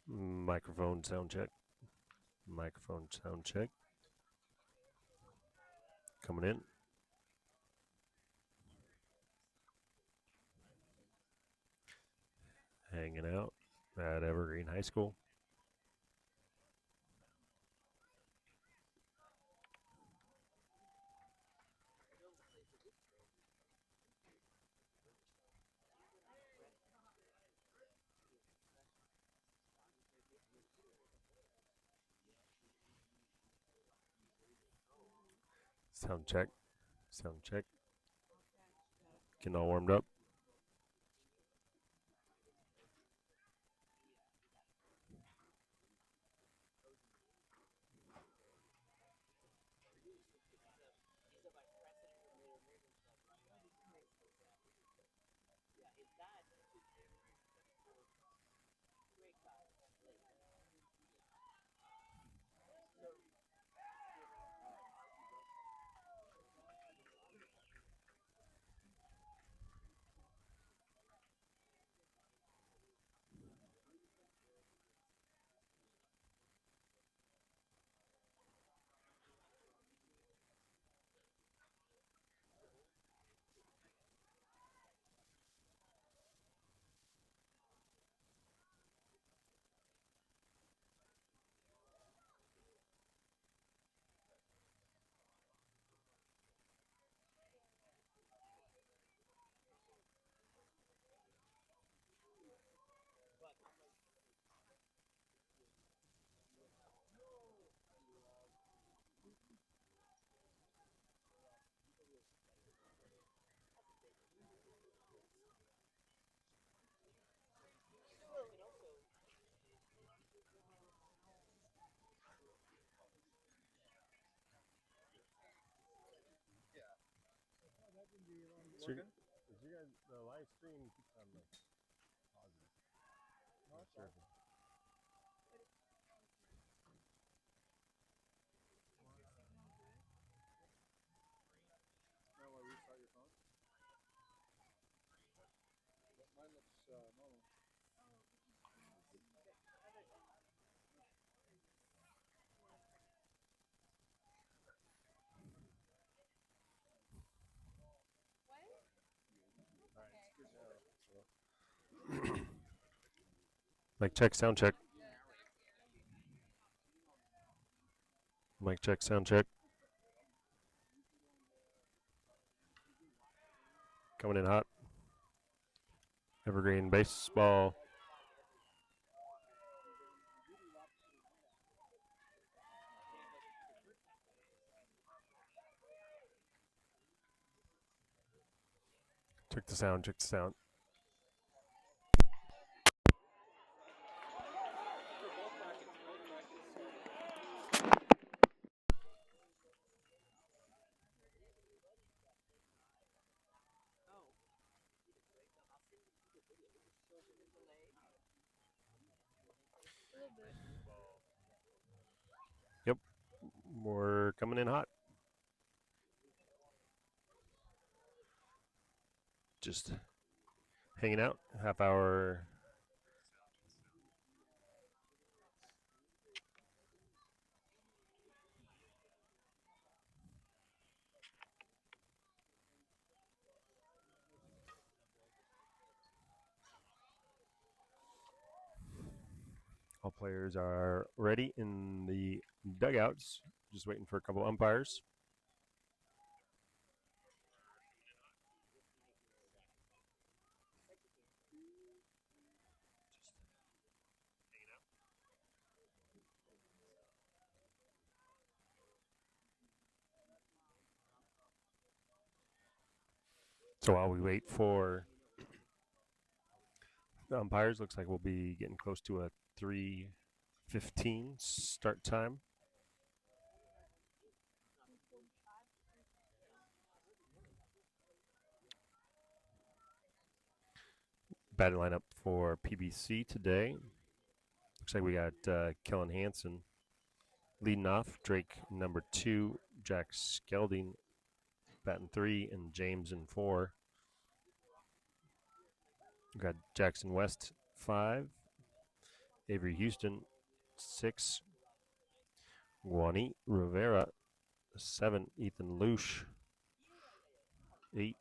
Microphone sound check. Microphone sound check. Coming in. Hanging out at Evergreen High School. Sound check. Sound check. Getting all warmed up. So is you guys the live stream keeps on like pausing? Not sure. No, I restart your phone. Mine looks normal. Mic check. Sound check. Mic check. Sound check. Coming in hot. Evergreen baseball. Check the sound. Check the sound. Yep, we're coming in hot. Just hanging out. Half hour. All players are ready in the dugouts. Just waiting for a couple umpires. So while we wait for the umpires, looks like we'll be getting close to a 3:15 start time. Batting lineup for PBC today. Looks like we got Kellen Hansen leading off, Drake number 2, Jack Skelding batting 3, and James in 4. We got Jackson West 5, Avery Houston, 6. Guani Rivera, 7. Ethan Lush, 8.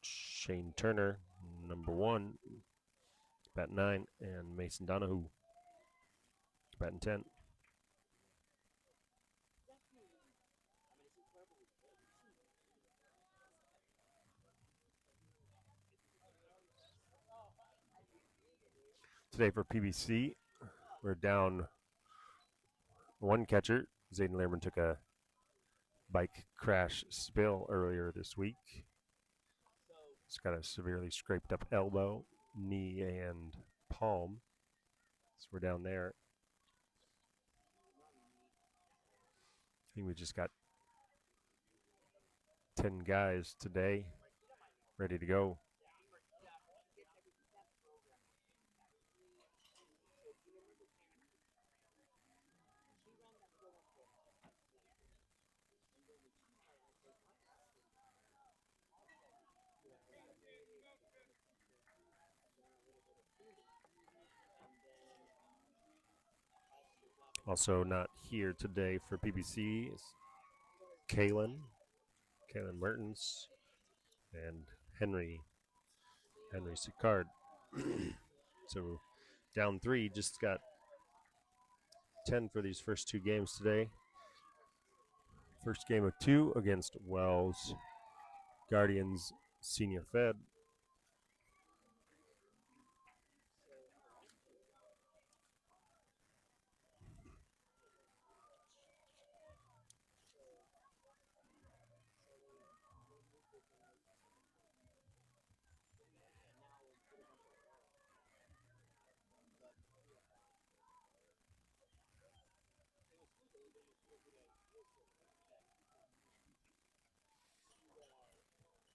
Shane Turner, number 1, batting 9. And Mason Donahue, batting 10. Today for PBC, we're down 1 catcher. Zayden Lehrman took a bike crash spill earlier this week. He's got a severely scraped up elbow, knee, and palm. So we're down there. I think we just got 10 guys today ready to go. Also not here today for PBC is Kalen Mertens, and Henry Sicard. So down 3, just got 10 for these first 2 games today. First game of 2 against Wells Guardians Senior Fed.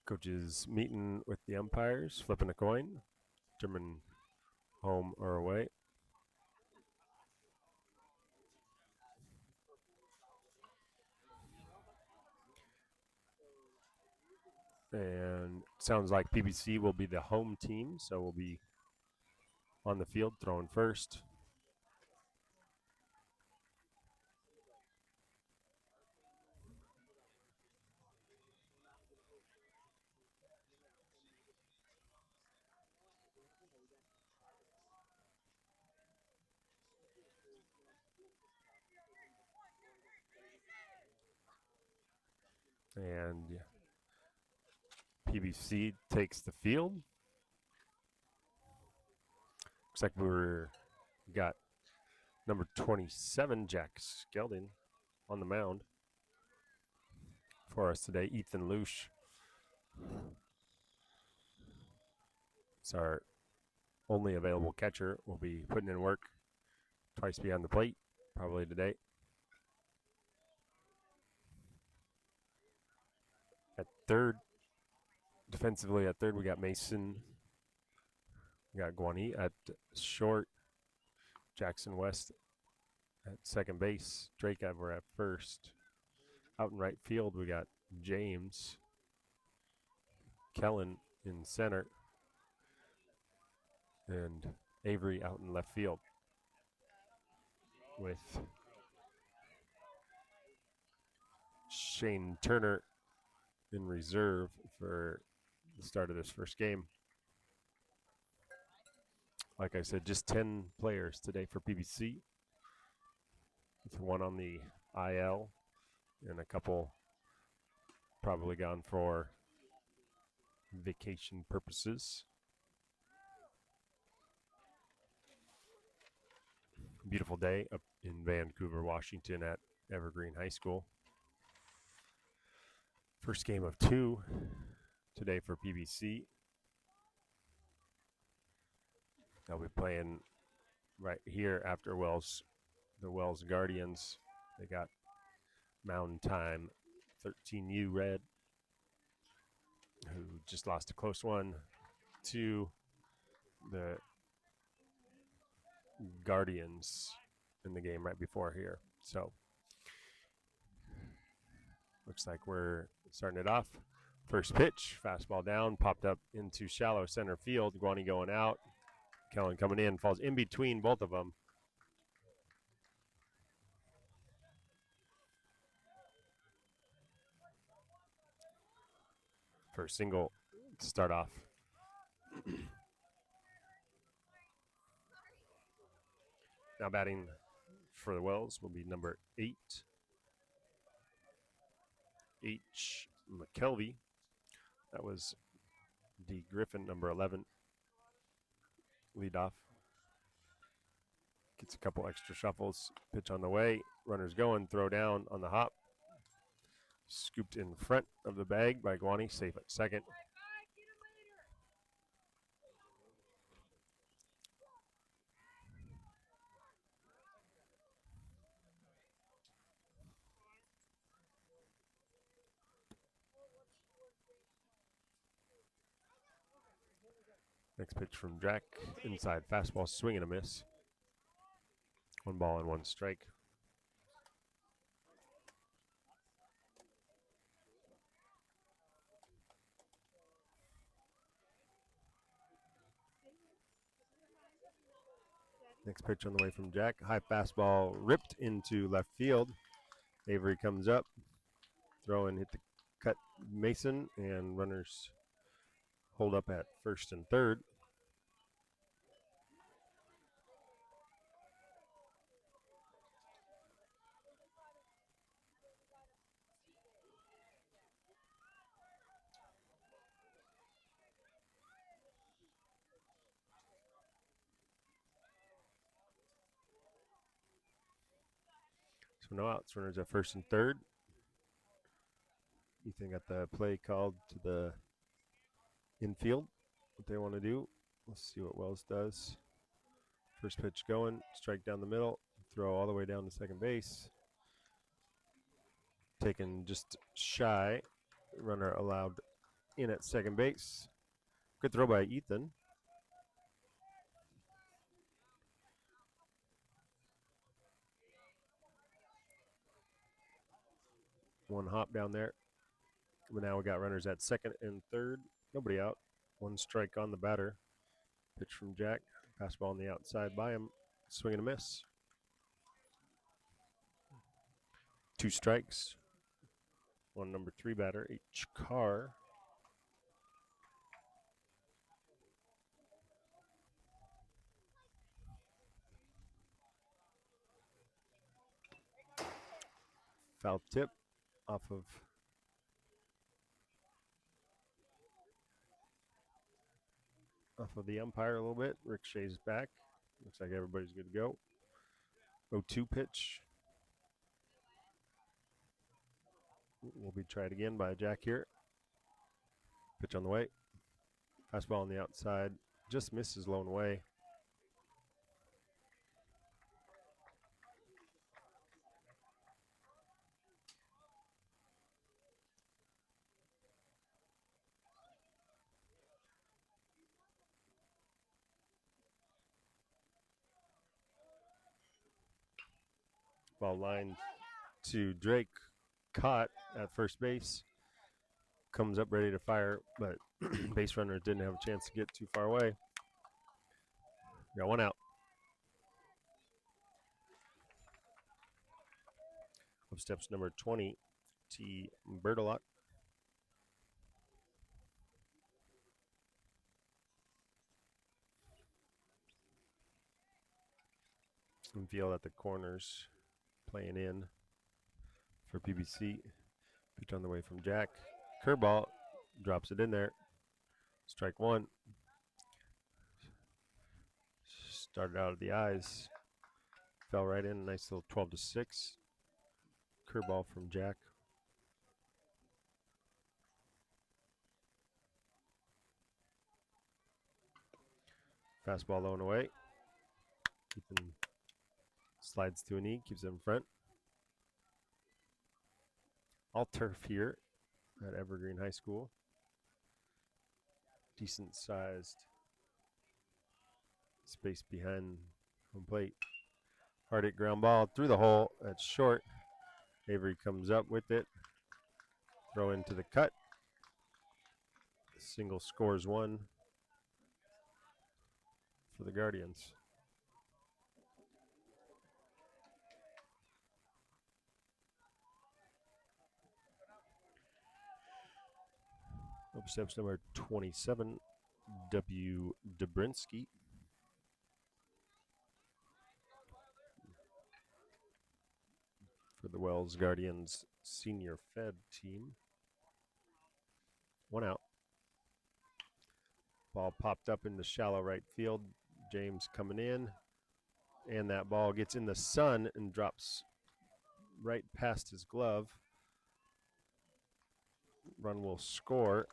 Coaches meeting with the umpires, flipping a coin, determine home or away. And sounds like PBC will be the home team, so we'll be on the field throwing first. And PBC takes the field. Looks like we got number 27, Jack Skelding, on the mound for us today. Ethan Lush. It's our only available catcher. We'll be putting in work twice beyond the plate, probably today. At third, defensively at third, we got Mason. We got Guani at short. Jackson West at second base. Drake Ever at first. Out in right field, we got James. Kellen in center. And Avery out in left field with Shane Turner in reserve for the start of this first game. Like I said, just 10 players today for PBC, with 1 on the IL and a couple probably gone for vacation purposes. Beautiful day up in Vancouver, Washington at Evergreen High School. First game of 2 today for PBC. They'll be playing right here after the Wells Guardians. They got Mountain Time 13U Red, who just lost a close one to the Guardians in the game right before here. So looks like we're starting it off. First pitch, fastball down, popped up into shallow center field. Guani going out. Kellen coming in, falls in between both of them. for a single to start off. Now batting for the Wells will be number 8, H. McKelvey. That was D. Griffin, number 11. Lead off. Gets a couple extra shuffles. Pitch on the way. Runners going. Throw down on the hop. Scooped in front of the bag by Guani. Safe at second. Next pitch from Jack. Inside fastball. Swing and a miss. 1 ball and 1 strike. Next pitch on the way from Jack. High fastball ripped into left field. Avery comes up. Throw and hit the cut Mason, and runners hold up at first and third. So no outs, runners at first and third. Ethan got the play called to the infield. What they want to do. Let's see what Wells does. First pitch going, strike down the middle, throw all the way down to second base. Taken just shy. Runner allowed in at second base. Good throw by Ethan. One hop down there. But now we got runners at second and third. Nobody out. 1 strike on the batter. Pitch from Jack. Fastball on the outside by him. Swing and a miss. 2 strikes. On number 3 batter, H. Carr. Foul tip off of the umpire a little bit. Ricochets back. Looks like everybody's good to go. 0-2 pitch. Will be tried again by Jack here. Pitch on the way. Fastball on the outside. Just misses low and away. Ball lined to Drake. Caught at first base. Comes up ready to fire, but base runner didn't have a chance to get too far away. Got 1 out. Up steps number 20, T. Bertolot. Infield at the corners, playing in for PBC. Pitch on the way from Jack. Curveball, drops it in there. Strike 1. Started out of the eyes. Fell right in. Nice little 12-6. Curveball from Jack. Fastball low and away. Ethan slides to a knee, keeps it in front. All turf here at Evergreen High School. Decent sized space behind home plate. Hard hit ground ball through the hole. That's short. Avery comes up with it. Throw into the cut. Single scores 1 for the Guardians. Up steps number 27, W. Dobrinsky. For the Wells Guardians senior Fed team. 1 out. Ball popped up in the shallow right field. James coming in. And that ball gets in the sun and drops right past his glove. Run will score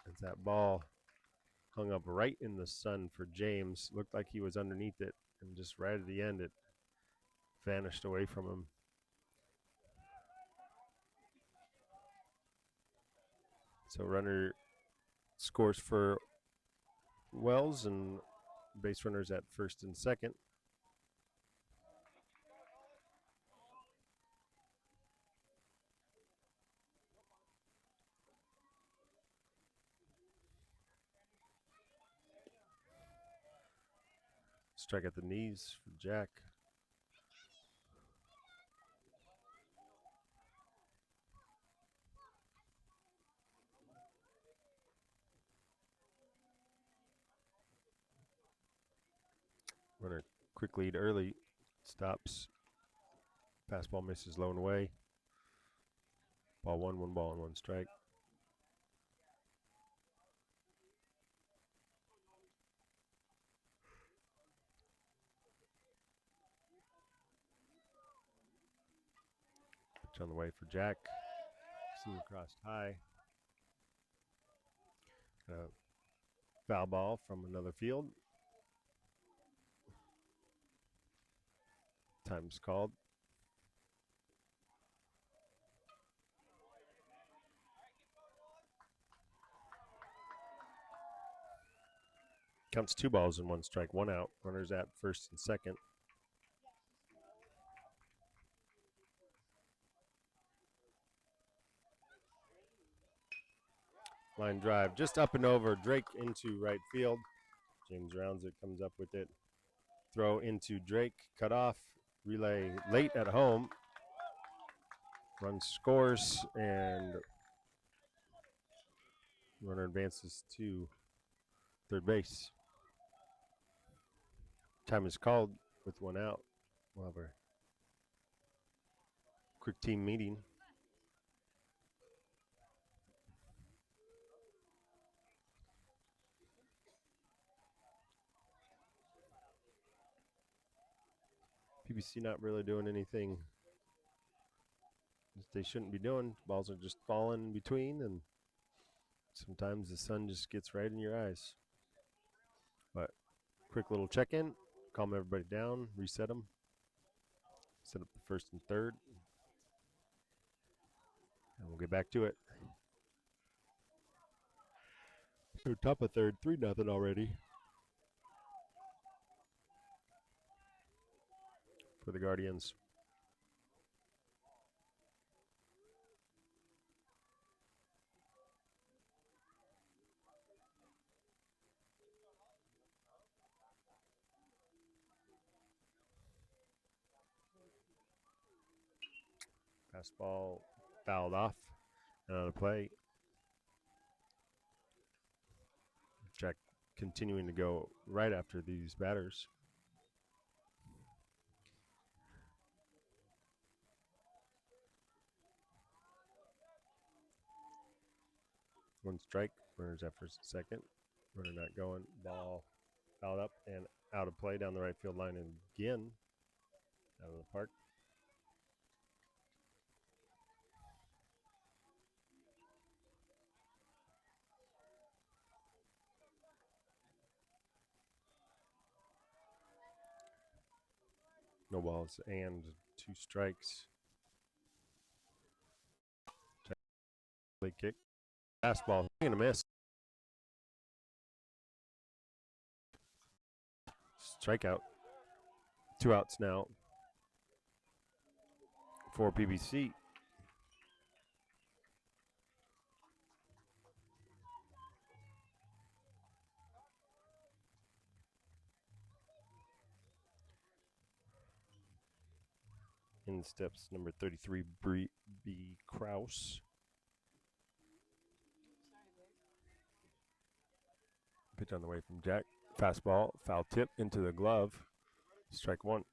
as that ball hung up right in the sun for James. Looked like he was underneath it, and just right at the end it vanished away from him. So runner scores for Wells, and base runners at first and second. Strike at the knees for Jack. Runner quick lead early, stops. Fastball misses low and away. Ball 1, 1 ball and 1 strike. Pitch on the way for Jack. Seam crossed high. Foul ball from another field. Time's called. Counts 2 balls and 1 strike, 1 out. Runners at first and second. Line drive just up and over. Drake into right field. James rounds it, comes up with it. Throw into Drake, cut off. Relay late at home. Run scores, and runner advances to third base. Time is called with 1 out. We'll have a quick team meeting. PBC not really doing anything that they shouldn't be doing. Balls are just falling in between, and sometimes the sun just gets right in your eyes. But quick little check-in, calm everybody down, reset them, set up the first and third, and we'll get back to it. So top of third, 3-0 already for the Guardians. Fastball fouled off and on a play. Jack continuing to go right after these batters. One strike, runners at first and second. Runner not going, ball fouled up and out of play down the right field line again. Out of the park. No balls and 2 strikes. Play kick. Fastball. Going to miss. Strikeout. 2 outs now for PBC. In steps number 33, B. Kraus. Pitch on the way from Jack. Fastball, foul tip into the glove. Strike one.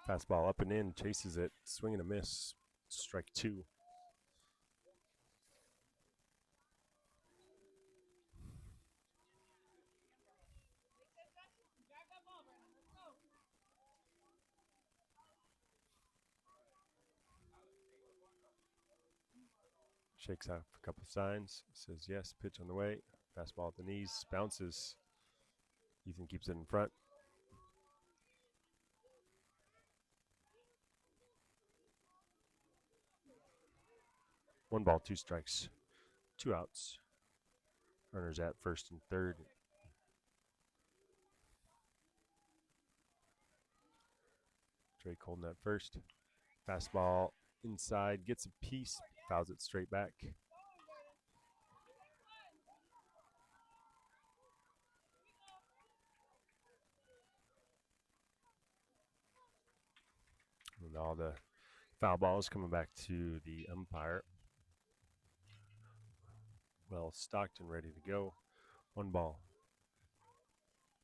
Fastball up and in, chases it, swing and a miss. Strike two. Shakes out a couple signs, says yes, pitch on the way. Fastball at the knees, bounces. Ethan keeps it in front. One ball, two strikes, two outs. Runners at first and third. Drake holding at first. Fastball inside, gets a piece, fouls it straight back. And all the foul balls coming back to the umpire. Well stocked and ready to go. One ball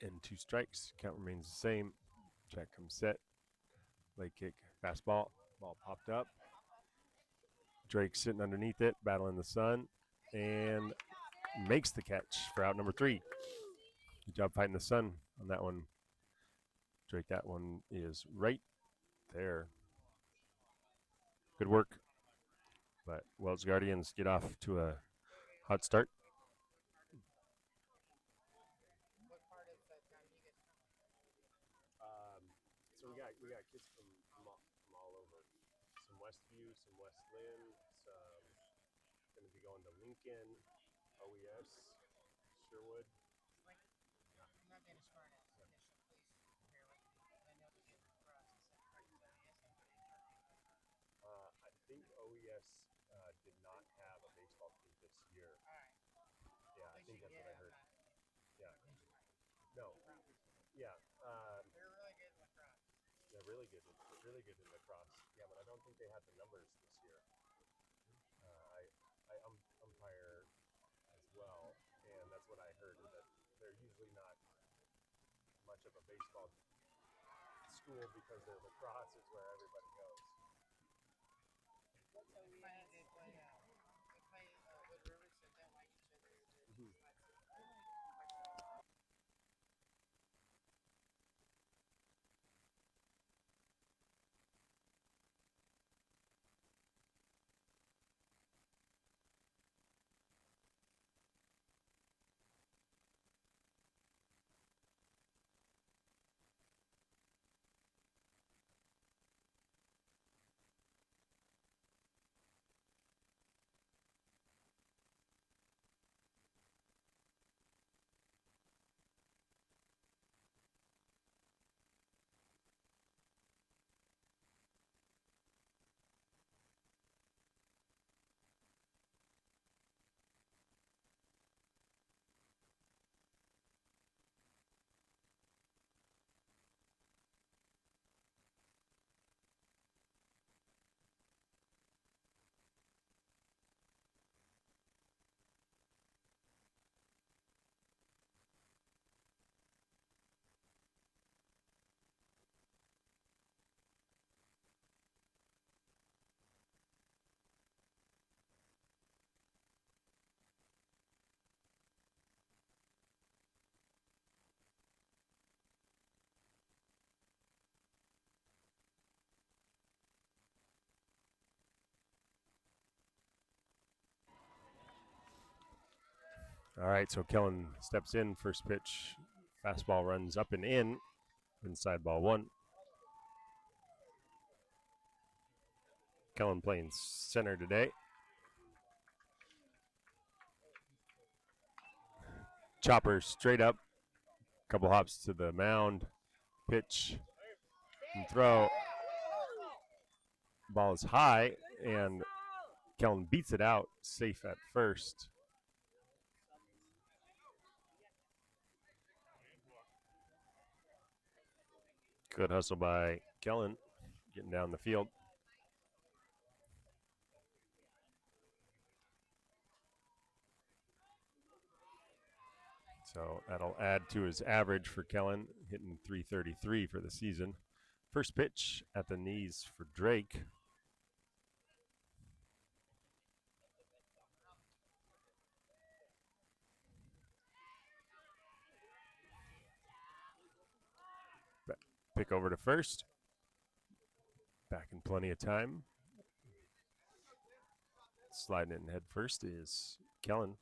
and two strikes. Count remains the same. Jack comes set. Leg kick, fastball. Ball popped up. Drake sitting underneath it, battling the sun, and makes the catch for out number three. Good job fighting the sun on that one. Drake, that one is right there. Good work. But Wells Guardians get off to a hot start. So we got kids from all over. Some Westview, some West Lynn, some going to be going to Lincoln, OES, Sherwood. I think OES did not have a baseball team this year. Yeah, I think that's what I heard. Yeah. No. Yeah. They're really good. Really good in lacrosse. Yeah, but I don't think they had the numbers this year. I umpire as well, and that's what I heard. Is that they're usually not much of a baseball school because their lacrosse is where everybody goes. All right, so Kellen steps in. First pitch, fastball runs up and in. Inside ball one. Kellen playing center today. Chopper straight up. Couple hops to the mound. Pitch and throw. Ball is high, and Kellen beats it out. Safe at first. Good hustle by Kellen, getting down the field. So that'll add to his average for Kellen, hitting 333 for the season. First pitch at the knees for Drake. Pick over to first. Back in plenty of time. Sliding in head first is Kellen.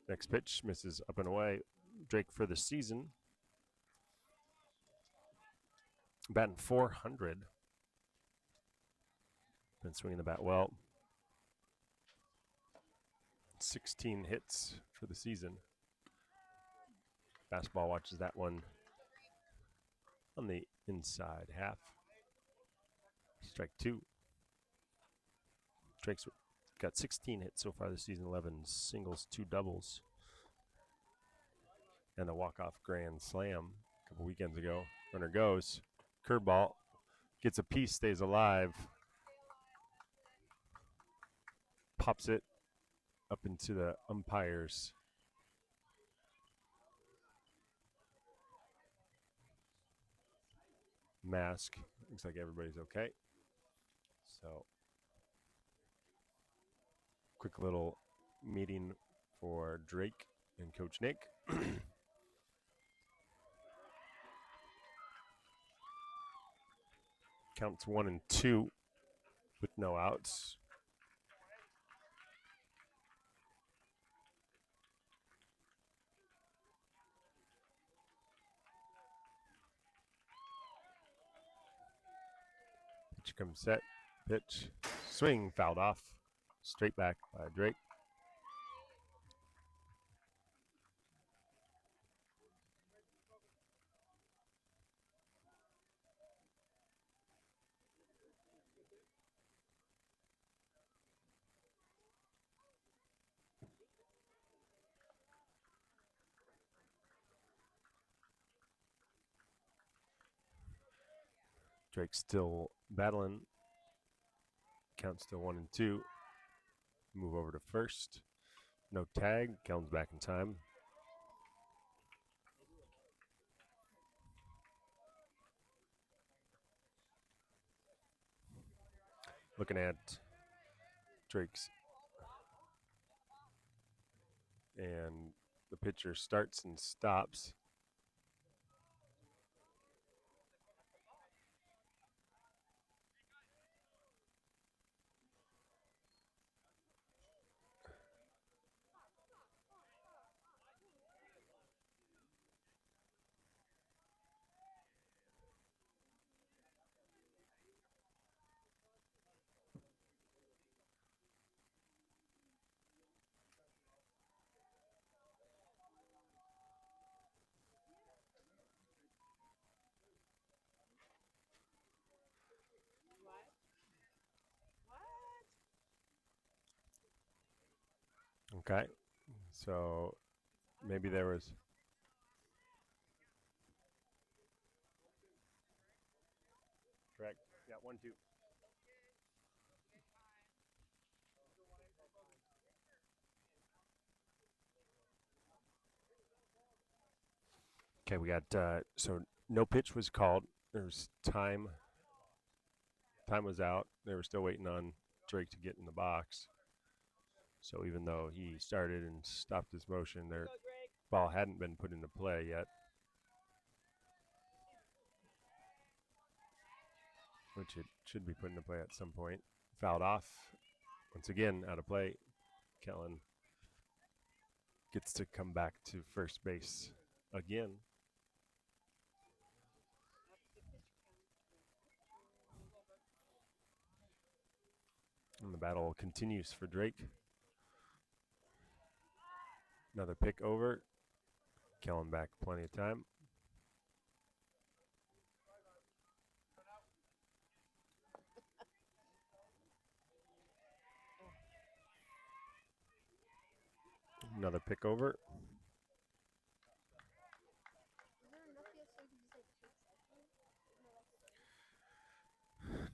Next pitch misses up and away. Drake for the season. Batting .400. Been swinging the bat well. 16 hits for the season. Fastball watches that one on the inside half. Strike two. Drake's got 16 hits so far this season, 11 singles, 2 doubles, and a walk-off grand slam a couple weekends ago. Runner goes. Curveball. Gets a piece, stays alive. Pops it up into the umpire's mask. Looks like everybody's okay. So, quick little meeting for Drake and Coach Nick. Counts 1-2 with no outs. Pitch comes set. Pitch. Swing fouled off. Straight back by Drake. Drake still battling. Count still 1-2. Move over to first. No tag. Kellen's back in time. Looking at Drake's. And the pitcher starts and stops. Okay, so maybe there was. Correct. Yeah, 1-2. Okay, we got so no pitch was called. There's time. Time was out. They were still waiting on Drake to get in the box. So even though he started and stopped his motion, their ball hadn't been put into play yet. Which it should be put into play at some point. Fouled off. Once again, out of play. Kellen gets to come back to first base again. And the battle continues for Drake. Another pick over. Kellen back plenty of time. Another pick over.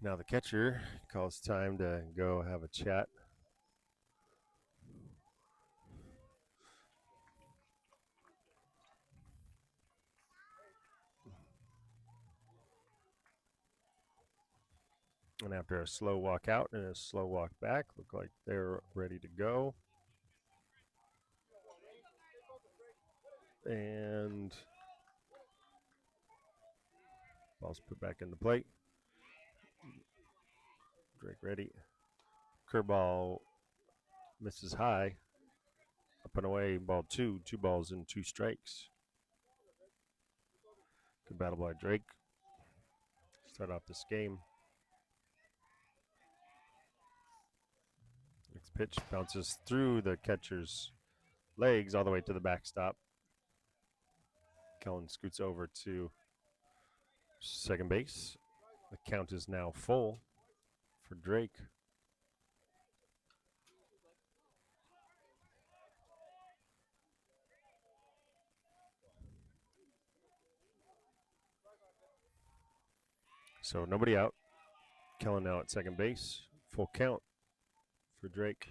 Now the catcher calls time to go have a chat. And after a slow walk out and a slow walk back, look like they're ready to go. And ball's put back in the plate. Drake ready. Curveball misses high. Up and away, ball two. 2 balls and 2 strikes. Good battle by Drake. Start off this game. Next pitch bounces through the catcher's legs all the way to the backstop. Kellen scoots over to second base. The count is now full for Drake. So nobody out. Kellen now at second base. Full count for Drake.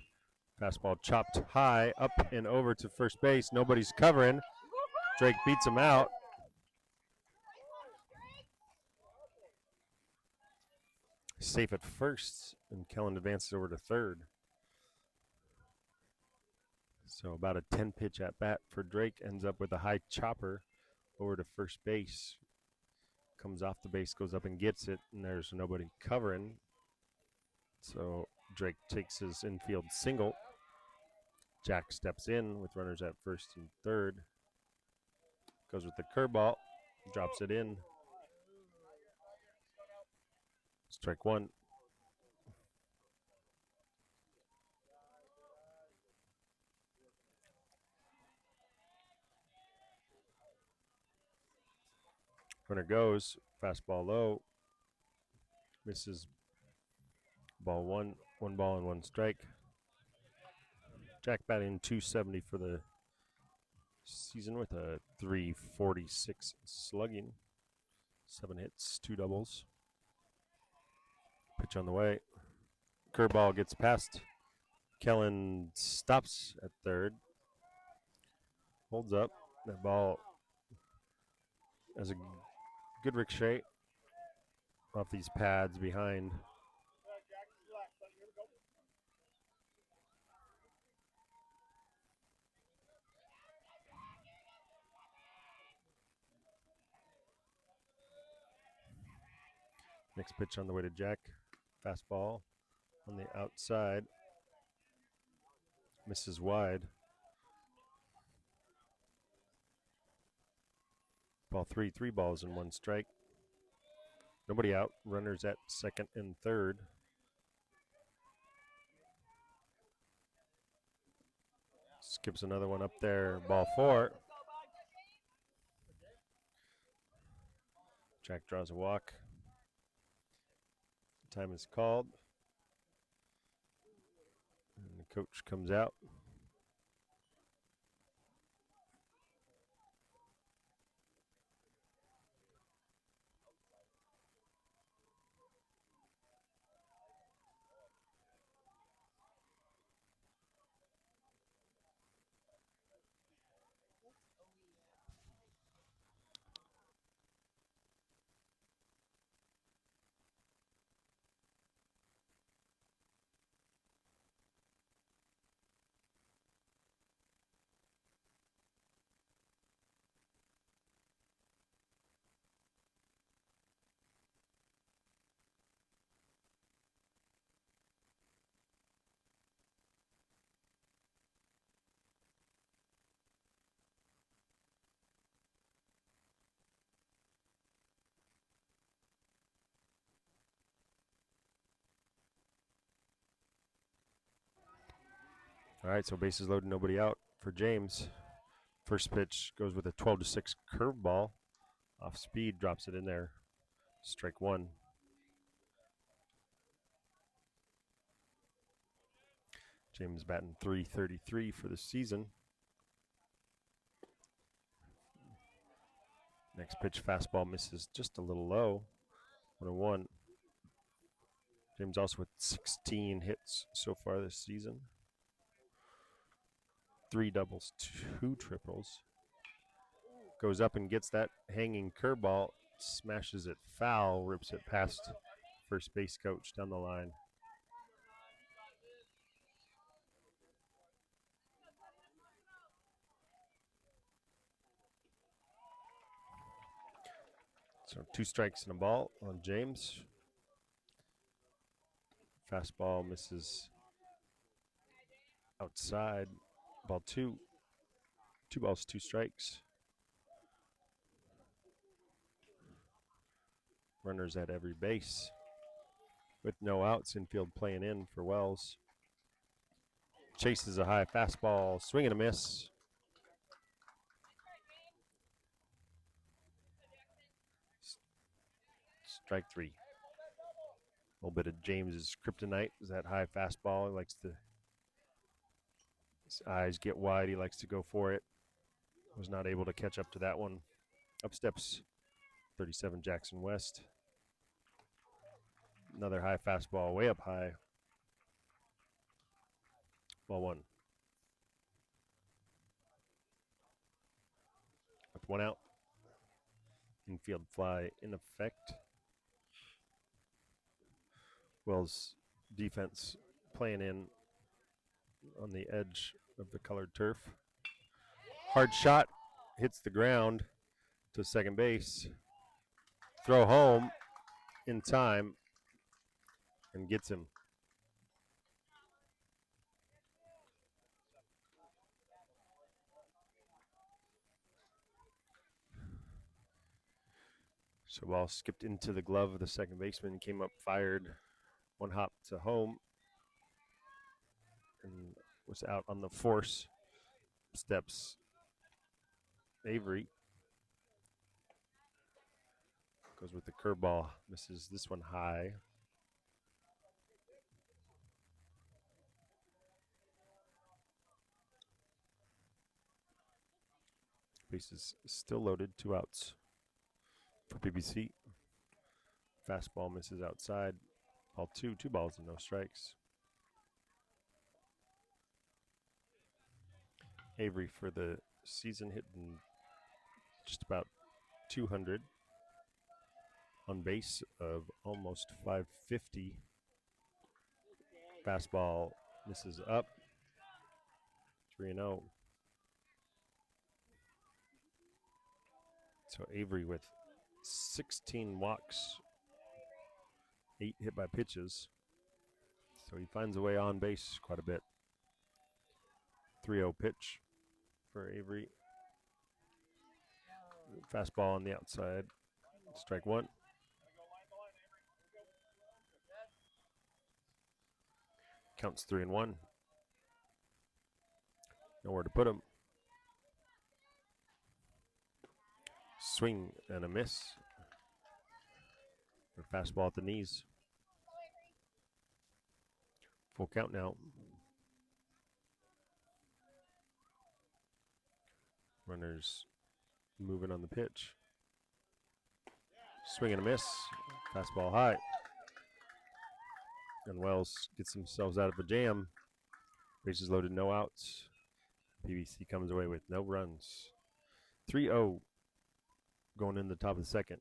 Fastball chopped high, up and over to first base. Nobody's covering. Drake beats him out. Safe at first, and Kellen advances over to third. So about a 10-pitch at bat for Drake. Ends up with a high chopper over to first base. Comes off the base, goes up and gets it, and there's nobody covering. So Drake takes his infield single. Jack steps in with runners at first and third. Goes with the curveball, drops it in. Strike one. Runner goes, fastball low. Misses ball one. 1 ball and 1 strike. Jack batting 270 for the season with a 346 slugging. 7 hits, 2 doubles. Pitch on the way. Curveball gets past. Kellen stops at third. Holds up. That ball has a good ricochet off these pads behind. Next pitch on the way to Jack. Fastball on the outside. Misses wide. Ball 3, 3 balls and 1 strike. Nobody out. Runners at second and third. Skips another one up there. Ball 4. Jack draws a walk. Time is called. And the coach comes out. All right, so bases loaded, nobody out for James. First pitch goes with a 12-6 curveball. Off speed, drops it in there. Strike one. James batting .333 for the season. Next pitch, fastball misses just a little low. 1-1. James also with 16 hits so far this season. 3 doubles, 2 triples. Goes up and gets that hanging curveball, smashes it foul, rips it past first base coach down the line. So 2 strikes and a ball on James. Fastball misses outside. Ball 2. 2 balls, 2 strikes. Runners at every base. With no outs, infield playing in for Wells. Chases a high fastball, swing and a miss. Strike 3. A little bit of James's kryptonite is that high fastball. He likes to, his eyes get wide. He likes to go for it. Was not able to catch up to that one. Up steps 37 Jackson West. Another high fastball, way up high. Ball 1. With 1 out. Infield fly in effect. Wells defense playing in on the edge of the colored turf. Hard shot, hits the ground to second base. Throw home in time and gets him. So ball skipped into the glove of the second baseman, came up fired, 1 hop to home, and was out on the force. Steps Avery. Goes with the curveball, misses this one high. Bases still loaded, 2 outs for PBC. Fastball misses outside. Ball 2, 2 balls and no strikes. Avery for the season hitting just about 200. On base of almost 550. Fastball misses up. 3-0. So Avery with 16 walks, 8 hit by pitches. So he finds a way on base quite a bit. 3-0 pitch for Avery. Fastball on the outside. Strike 1. Counts 3-1. Nowhere to put him. Swing and a miss. A fastball at the knees. Full count now. Runners moving on the pitch. Swing and a miss. Fastball high. And Wells gets themselves out of a jam. Bases loaded, no outs. PBC comes away with no runs. 3-0 going in the top of the second.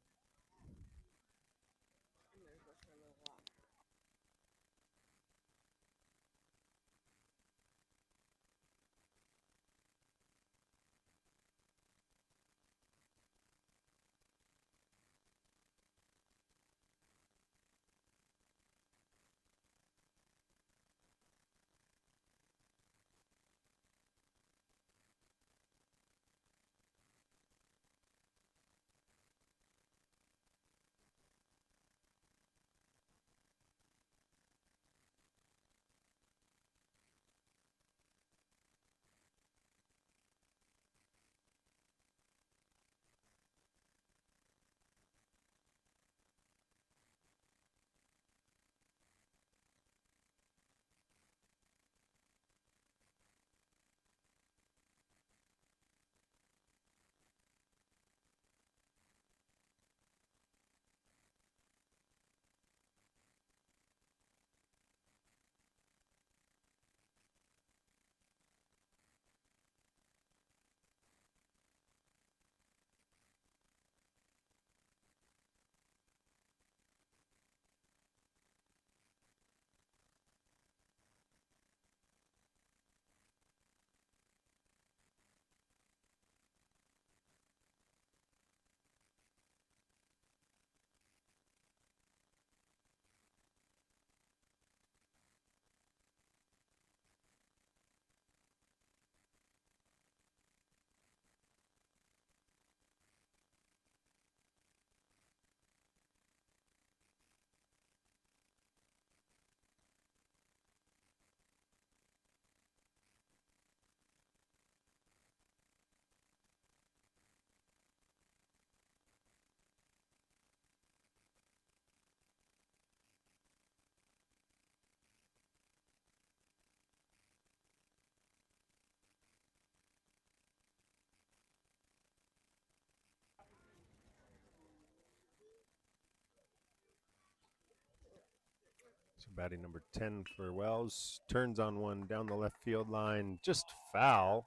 Batting number 10 for Wells. Turns on one down the left field line. Just foul.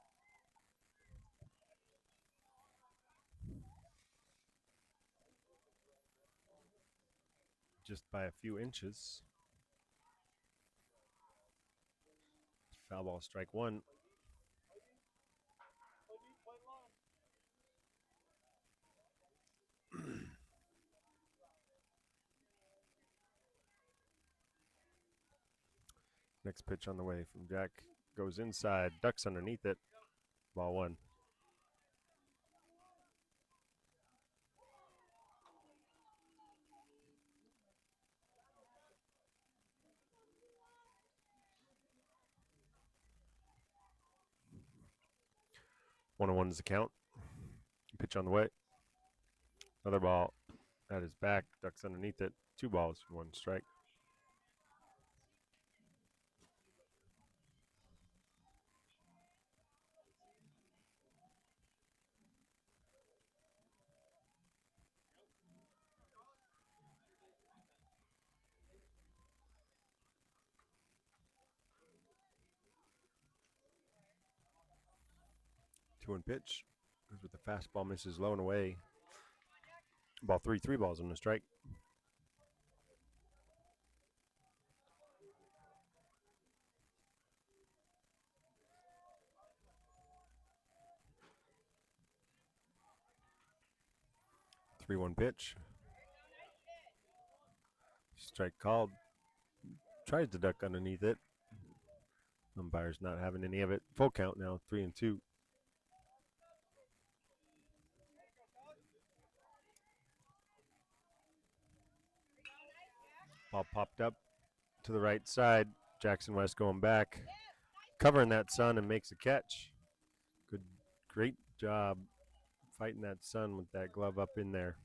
Just by a few inches. Foul ball, strike one. Next pitch on the way from Jack. Goes inside, ducks underneath it. Ball one. One on one is the count. Pitch on the way. Another ball at his back, ducks underneath it. 2 balls, 1 strike. Two one pitch. Goes with the fastball, misses low and away. Ball 3, 3 balls and a strike. Three one pitch. Strike called. Tries to duck underneath it. Umpire's not having any of it. Full count now, 3-2. Ball popped up to the right side. Jackson West going back, covering that sun and makes a catch. Great job fighting that sun with that glove up in there.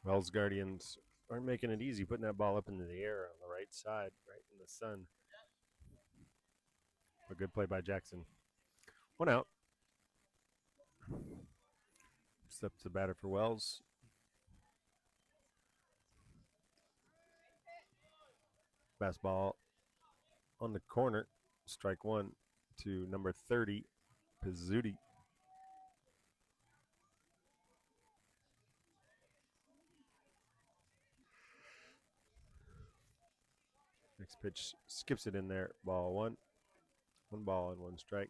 Wells Guardians aren't making it easy putting that ball up into the air on the right side, right in the sun. A good play by Jackson. One out. Steps the batter for Wells. Fastball on the corner. Strike one to number 30, Pizzuti. Next pitch skips it in there. Ball one. 1 ball and 1 strike.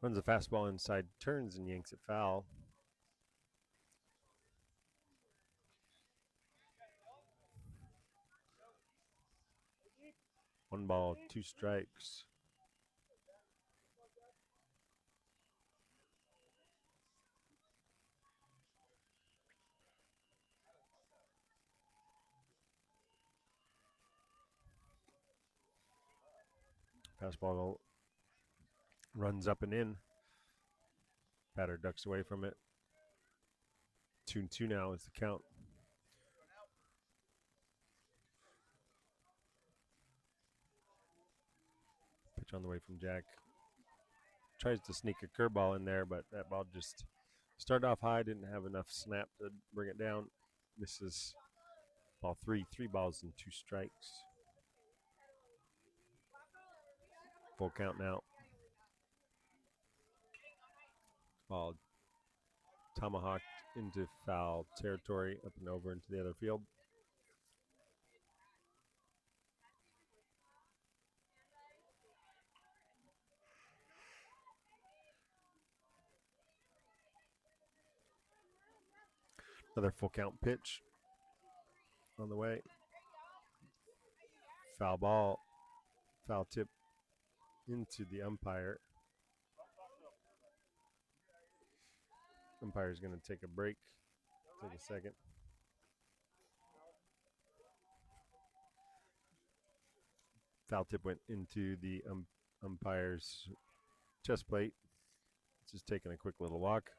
Runs a fastball inside, turns and yanks it foul. 1 ball, 2 strikes. Fastball runs up and in. Batter ducks away from it. 2-2 now is the count. Pitch on the way from Jack. Tries to sneak a curveball in there, but that ball just started off high, didn't have enough snap to bring it down. This is ball 3, 3 balls and 2 strikes. Full count now. Ball tomahawked into foul territory, up and over into the other field. Another full count pitch on the way. Foul ball, foul tip into the umpire. Umpire's going to take a break, take a second. Foul tip went into the umpire's chest plate. Just taking a quick little walk.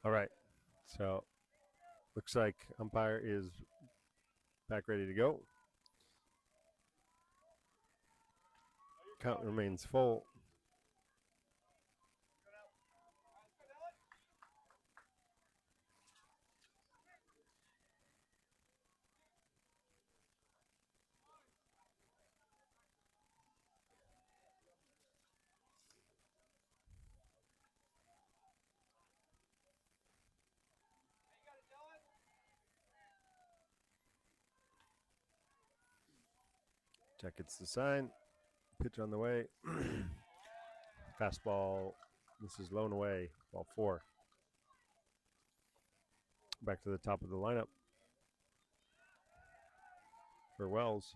All right. So looks like umpire is back ready to go. Count remains full. Jack gets the sign. Pitch on the way. Fastball. This is blown away. Ball 4. Back to the top of the lineup for Wells.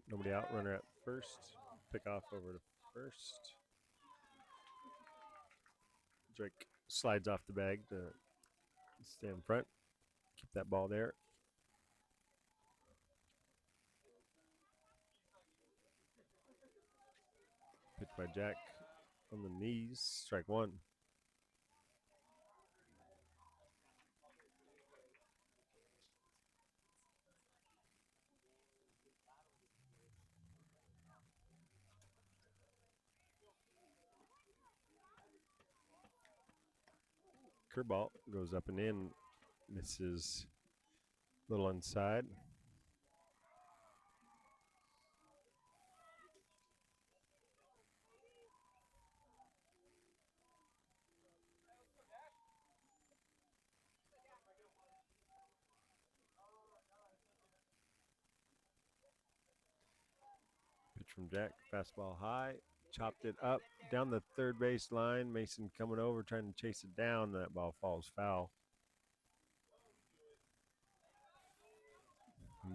Nobody out. Runner at first. Pick off over to first. Drake slides off the bag to stay in front. Keep that ball there. Pitch by Jack on the knees. Strike 1. Curveball goes up and in. Misses a little inside. Pitch from Jack. Fastball high. Chopped it up down the third base line. Mason coming over trying to chase it down. That ball falls foul.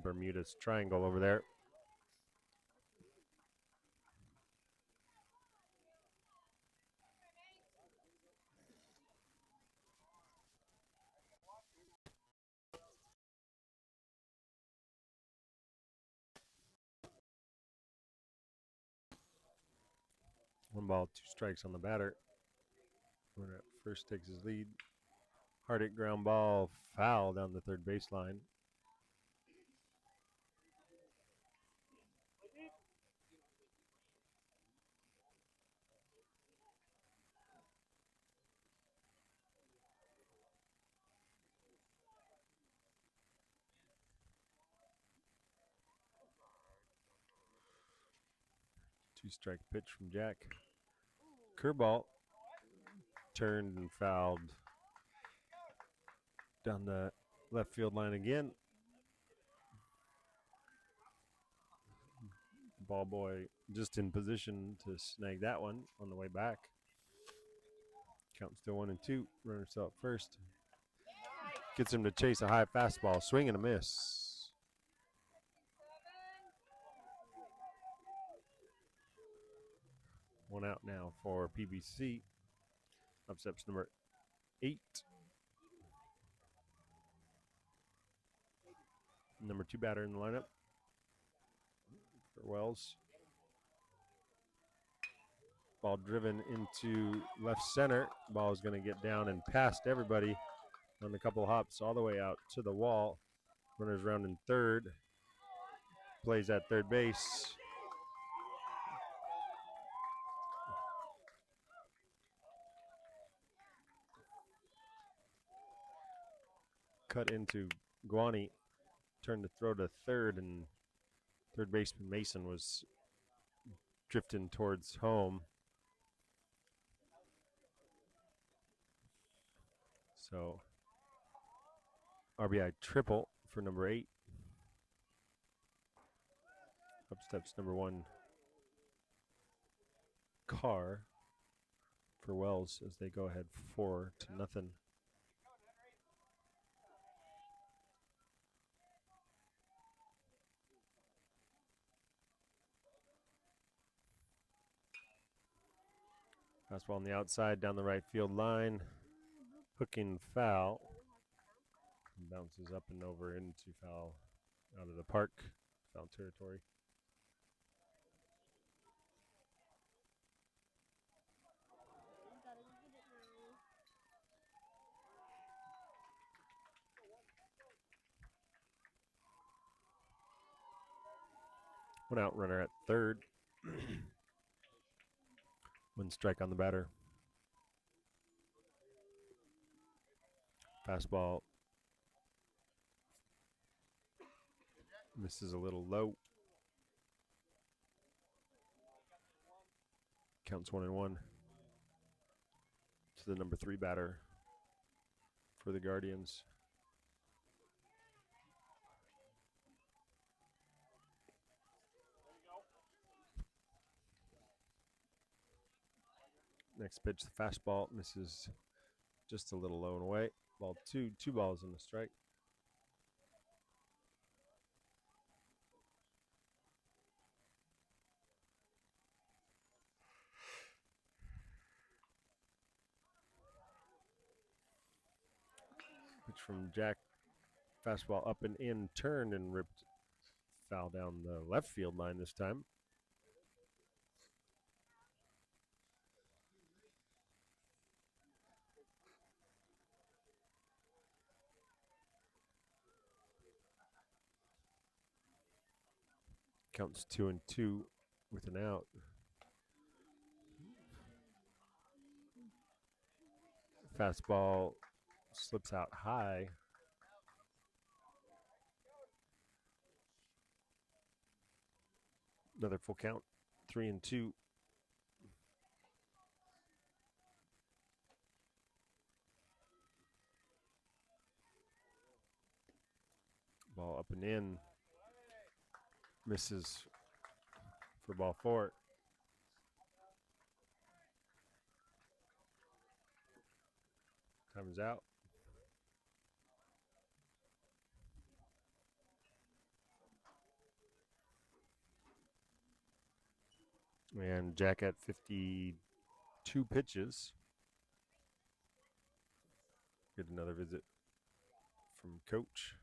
Bermuda's triangle over there. One ball, 2 strikes on the batter. Runner at first takes his lead. Hard hit ground ball, foul down the third baseline. Two-strike pitch from Jack. Curveball turned and fouled down the left field line again. Ball boy just in position to snag that one on the way back. Count still 1-2. Runner still at first. Gets him to chase a high fastball. Swing and a miss. One out now for PBC. Up steps number 8. Number 2 batter in the lineup for Wells. Ball driven into left center. Ball is going to get down and past everybody on a couple hops all the way out to the wall. Runner's round in third. Plays at third base. Cut into Guani. Turned to throw to third, and third baseman Mason was drifting towards home. So RBI triple for number 8. Up steps number 1 Carr for Wells as they go ahead 4-0. Fastball on the outside down the right field line. Hooking foul. Bounces up and over into foul out of the park. Foul territory. One out, runner at third. One strike on the batter. Fastball misses a little low. Counts 1-1 to the number 3 batter for the Guardians. Next pitch, the fastball misses just a little low and away. Ball 2, 2 balls and a strike. Pitch from Jack. Fastball up and in, turned and ripped foul down the left field line this time. Counts 2-2 with an out. Fastball slips out high. Another full count, 3-2. Ball up and in. Misses for ball 4. Time is out. And Jack at 52 pitches. Get another visit from coach.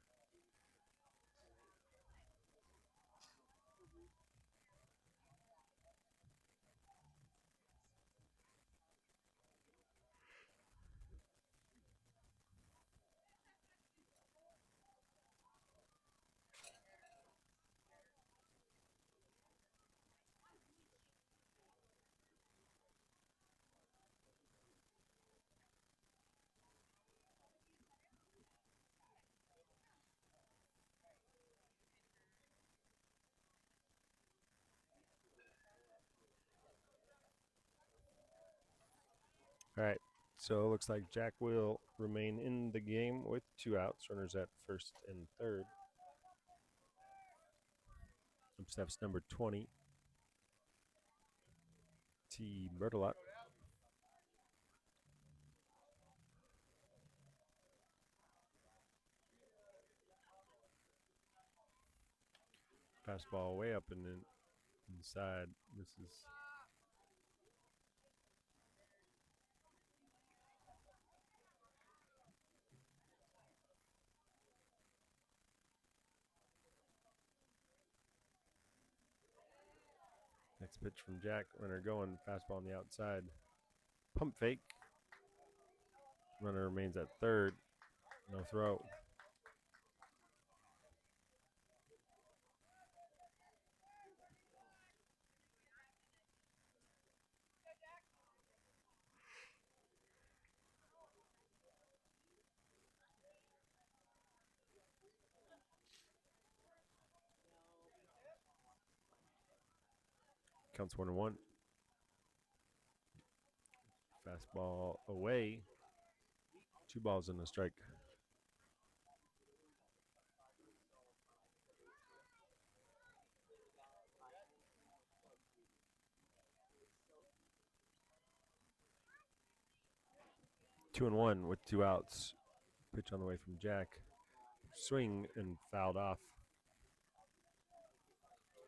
All right, so it looks like Jack will remain in the game with 2 outs. Runners at first and third. Up steps number 20, T. Bertolot. Fastball way up and inside. This is next pitch from Jack. Runner going. Fastball on the outside. Pump fake. Runner remains at third. No throw. Counts 1-1. Fastball away. 2 balls and a strike. Two and one with 2 outs. Pitch on the way from Jack. Swing and fouled off.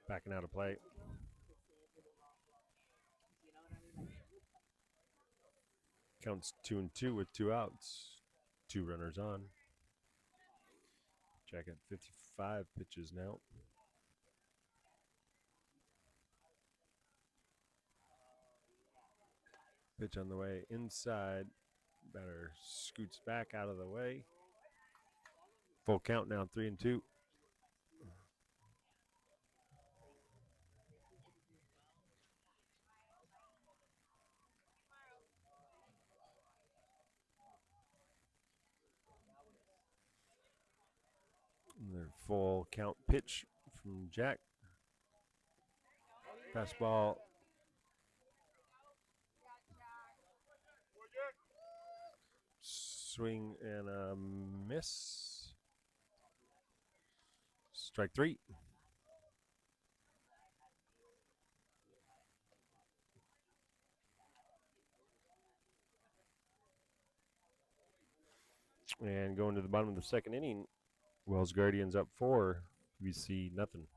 Backing out of play. Counts 2-2 with 2 outs. 2 runners on. Jack at 55 pitches now. Pitch on the way inside. Batter scoots back out of the way. Full count now, 3-2. Their full count pitch from Jack. Fastball. Swing and a miss. Strike 3. And going to the bottom of the second inning, Wells Guardians up 4. PBC nothing.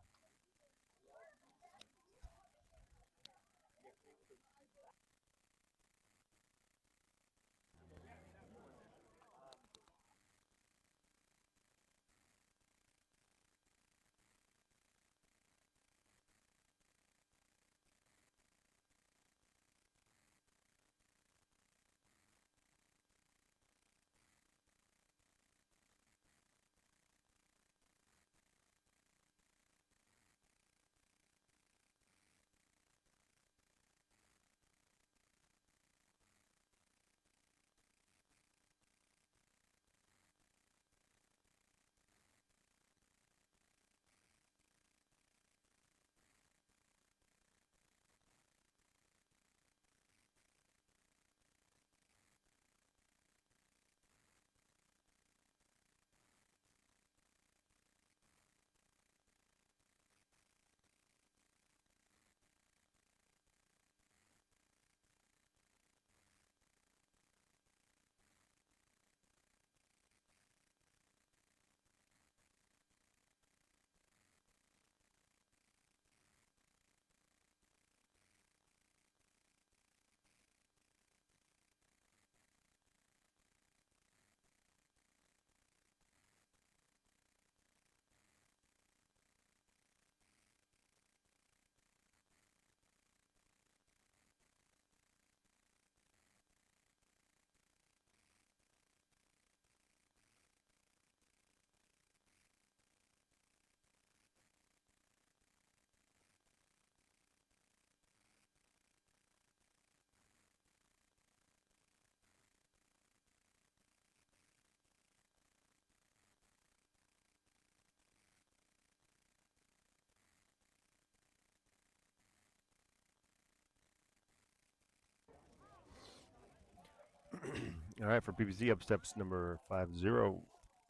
All right, for PBC, up steps number 50,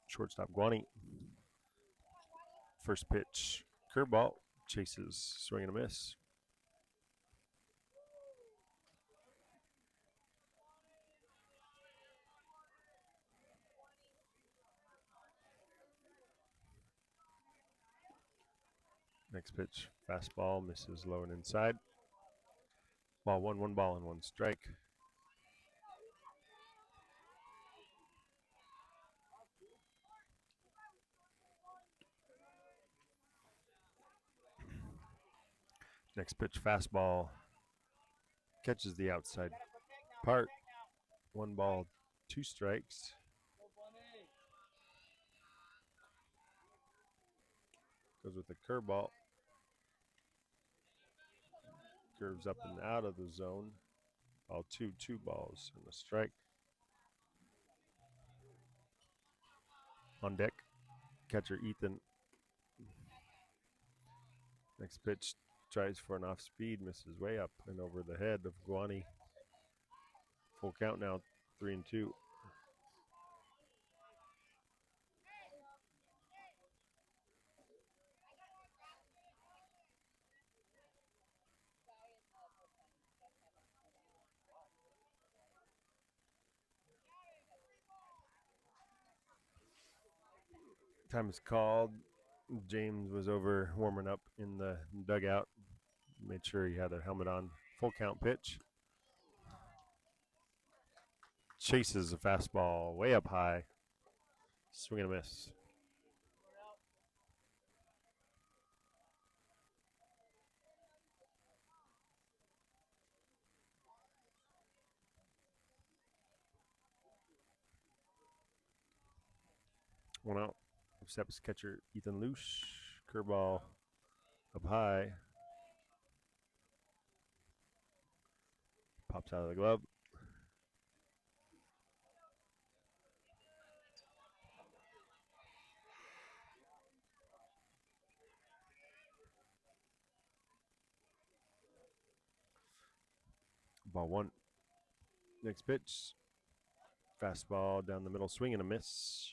shortstop Guani. First pitch, curveball, chases, swing and a miss. Next pitch, fastball, misses low and inside. Ball 1, 1 ball and 1 strike. Next pitch, fastball, catches the outside part. 1 ball, 2 strikes. Goes with the curveball. Curves up and out of the zone. Ball 2, 2 balls and a strike. On deck, catcher Ethan. Next pitch, tries for an off speed, misses way up and over the head of Guani. Full count now, 3-2. Time is called. James was over warming up in the dugout. Made sure he had a helmet on. Full count pitch. chases a fastball way up high. Swing and a miss. One out. Steps catcher Ethan Luce. Curveball up high. Pops out of the glove. Ball one. Next pitch. Fastball down the middle. Swing and a miss.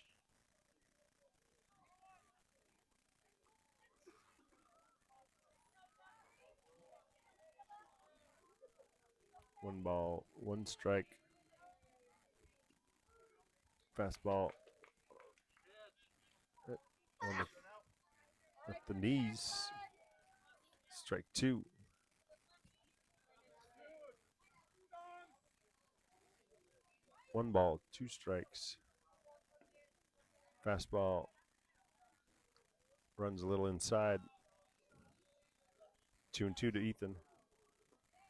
One ball, one strike. Fastball at the knees. Strike two. One ball, two strikes. Fastball runs a little inside. 2-2 to Ethan.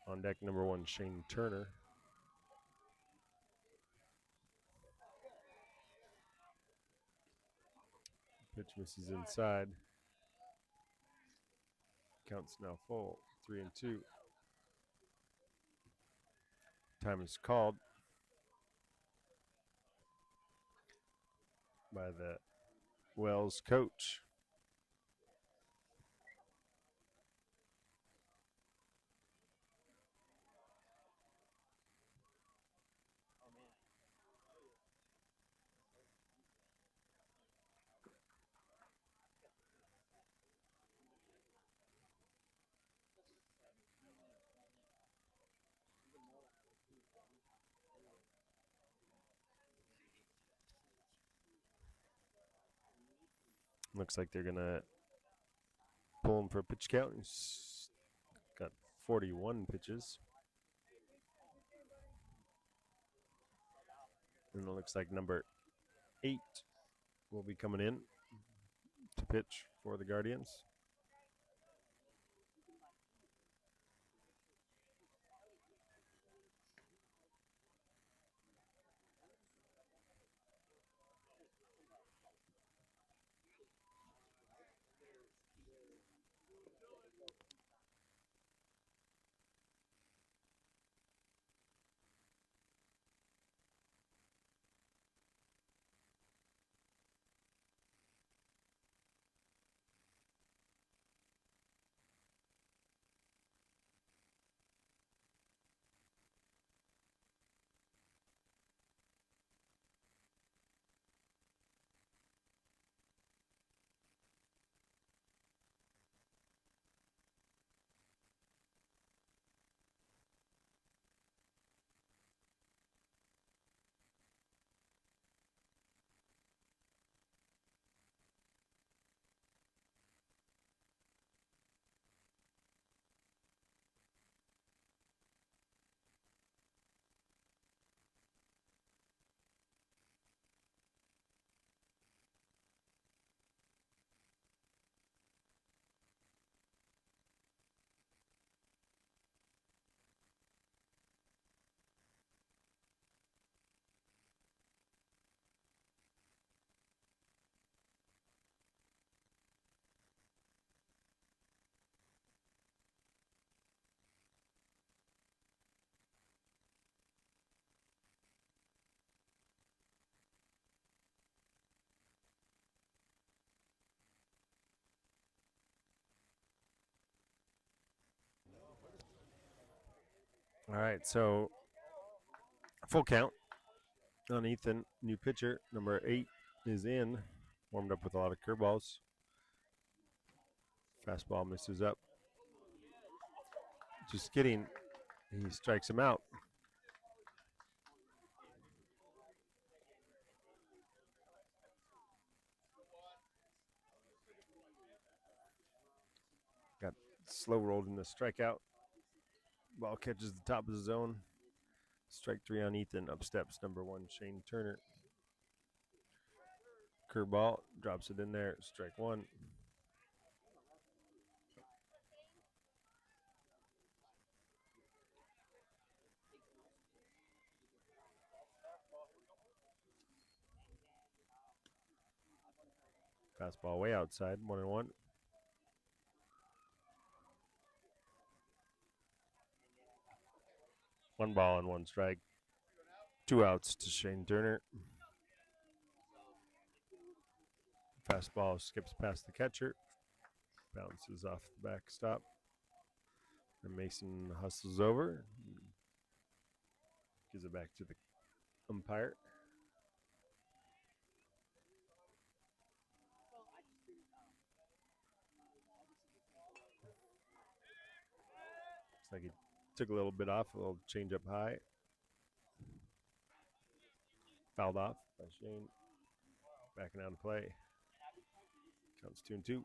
On deck, number one, Shane Turner. Pitch misses inside. Counts now full. 3-2. Time is called by the Wells coach. Looks like they're going to pull him for a pitch count. He's got 41 pitches. And it looks like number 8 will be coming in to pitch for the Guardians. All right, so full count on Ethan. New pitcher, number 8, is in. Warmed up with a lot of curveballs. Fastball misses up. Just kidding. He strikes him out. Got slow rolled in the strikeout. Ball catches the top of the zone. Strike 3 on Ethan. Up steps number 1, Shane Turner. Curveball, drops it in there. Strike 1. Fastball way outside, 1-1. One ball and 1 strike. 2 outs to Shane Turner. Fastball skips past the catcher. Bounces off the backstop. And Mason hustles over. Gives it back to the umpire. Looks like he took a little bit off, a little change up high. Fouled off by Shane. Backing out of play. Counts 2-2.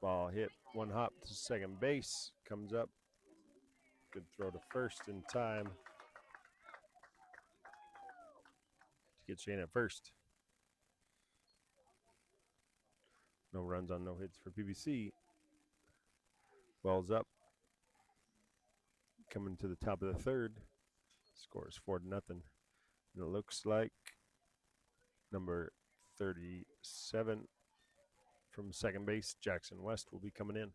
Ball hit 1 hop to second base. Comes up. Good throw to first in time to get Shane at first. No runs on no hits for PBC. Wells up. Coming to the top of the third. Scores 4-0. And it looks like number 37 from second base, Jackson West, will be coming in.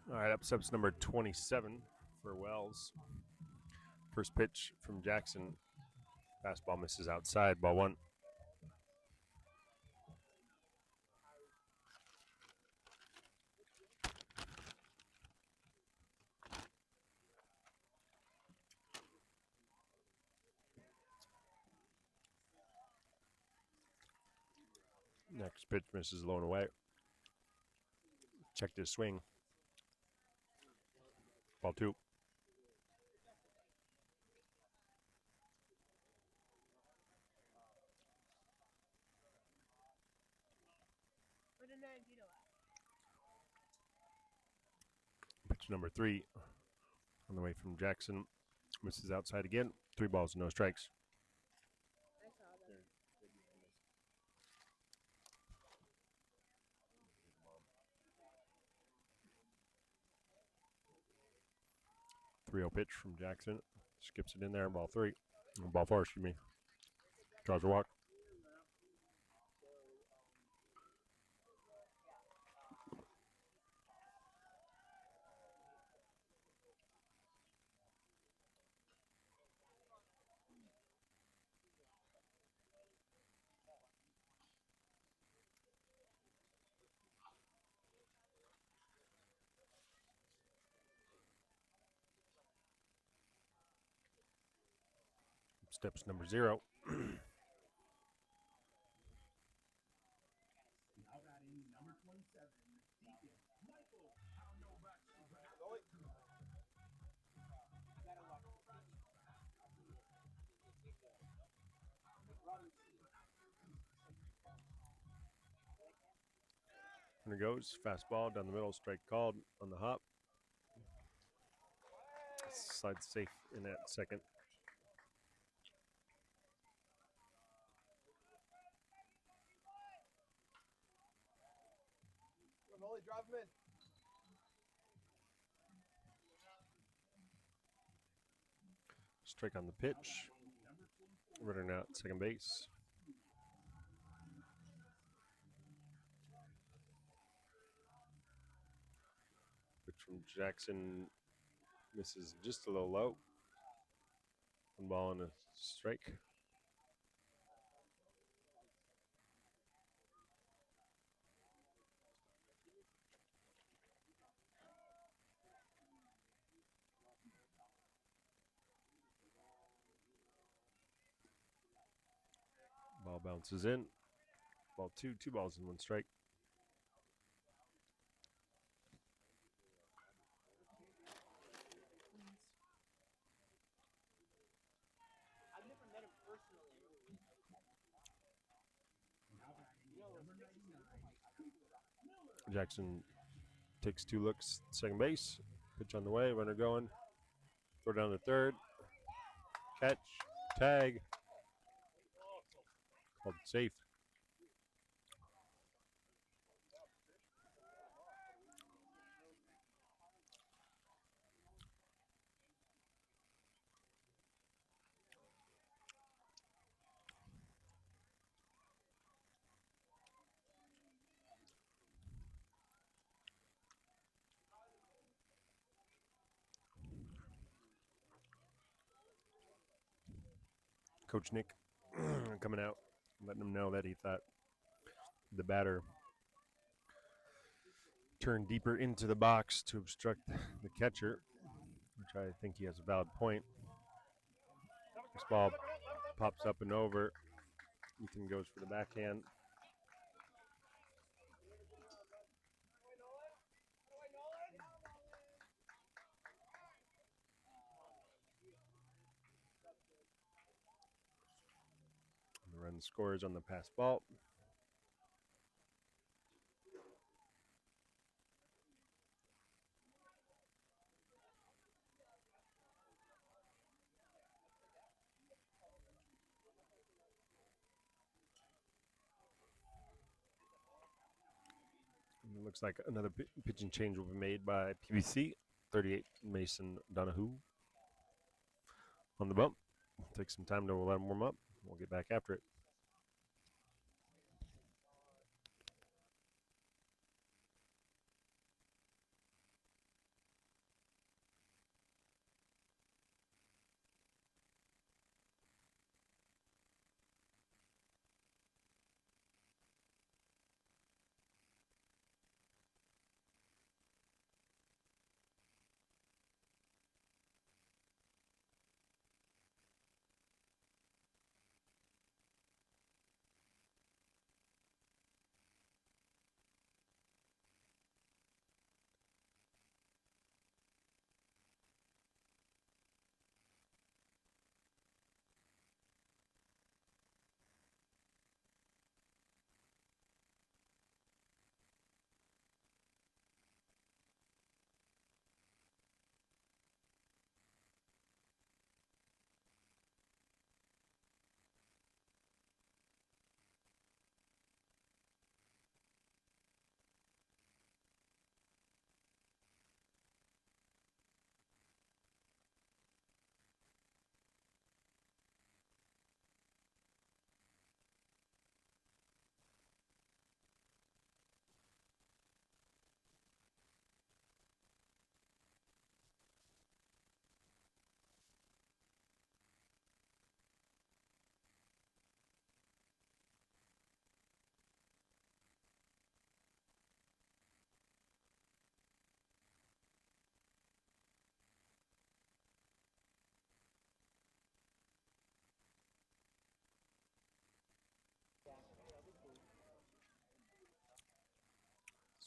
All right, up steps number 27 for Wells. First pitch from Jackson. Fastball misses outside, ball 1. Next pitch misses low and away. Checked his swing. Ball 2. Pitch number 3 on the way from Jackson. Misses outside again. 3 balls, no strikes. Three 0 pitch from Jackson. Skips it in there. Ball 3. Ball 4, excuse me. Draws a walk. Steps number 0. Runner goes. Fastball down the middle. Strike called on the hop. Slides safe in at second. Molly, drop him in. Strike on the pitch. Runner now at second base. Pitch from Jackson misses just a little low. 1 ball and a strike. Ball bounces in. Ball 2, 2 balls and 1 strike. Jackson takes 2 looks, second base. Pitch on the way, runner going. Throw down to third. Catch, tag. Called safe. Coach Nick coming out, letting him know that he thought the batter turned deeper into the box to obstruct the catcher, which I think he has a valid point. This ball pops up and over. Ethan goes for the backhand. The run scores on the pass ball. It looks like another pitching change will be made by PBC. 38, Mason Donahue on the bump. Take some time to let him warm up. We'll get back after it.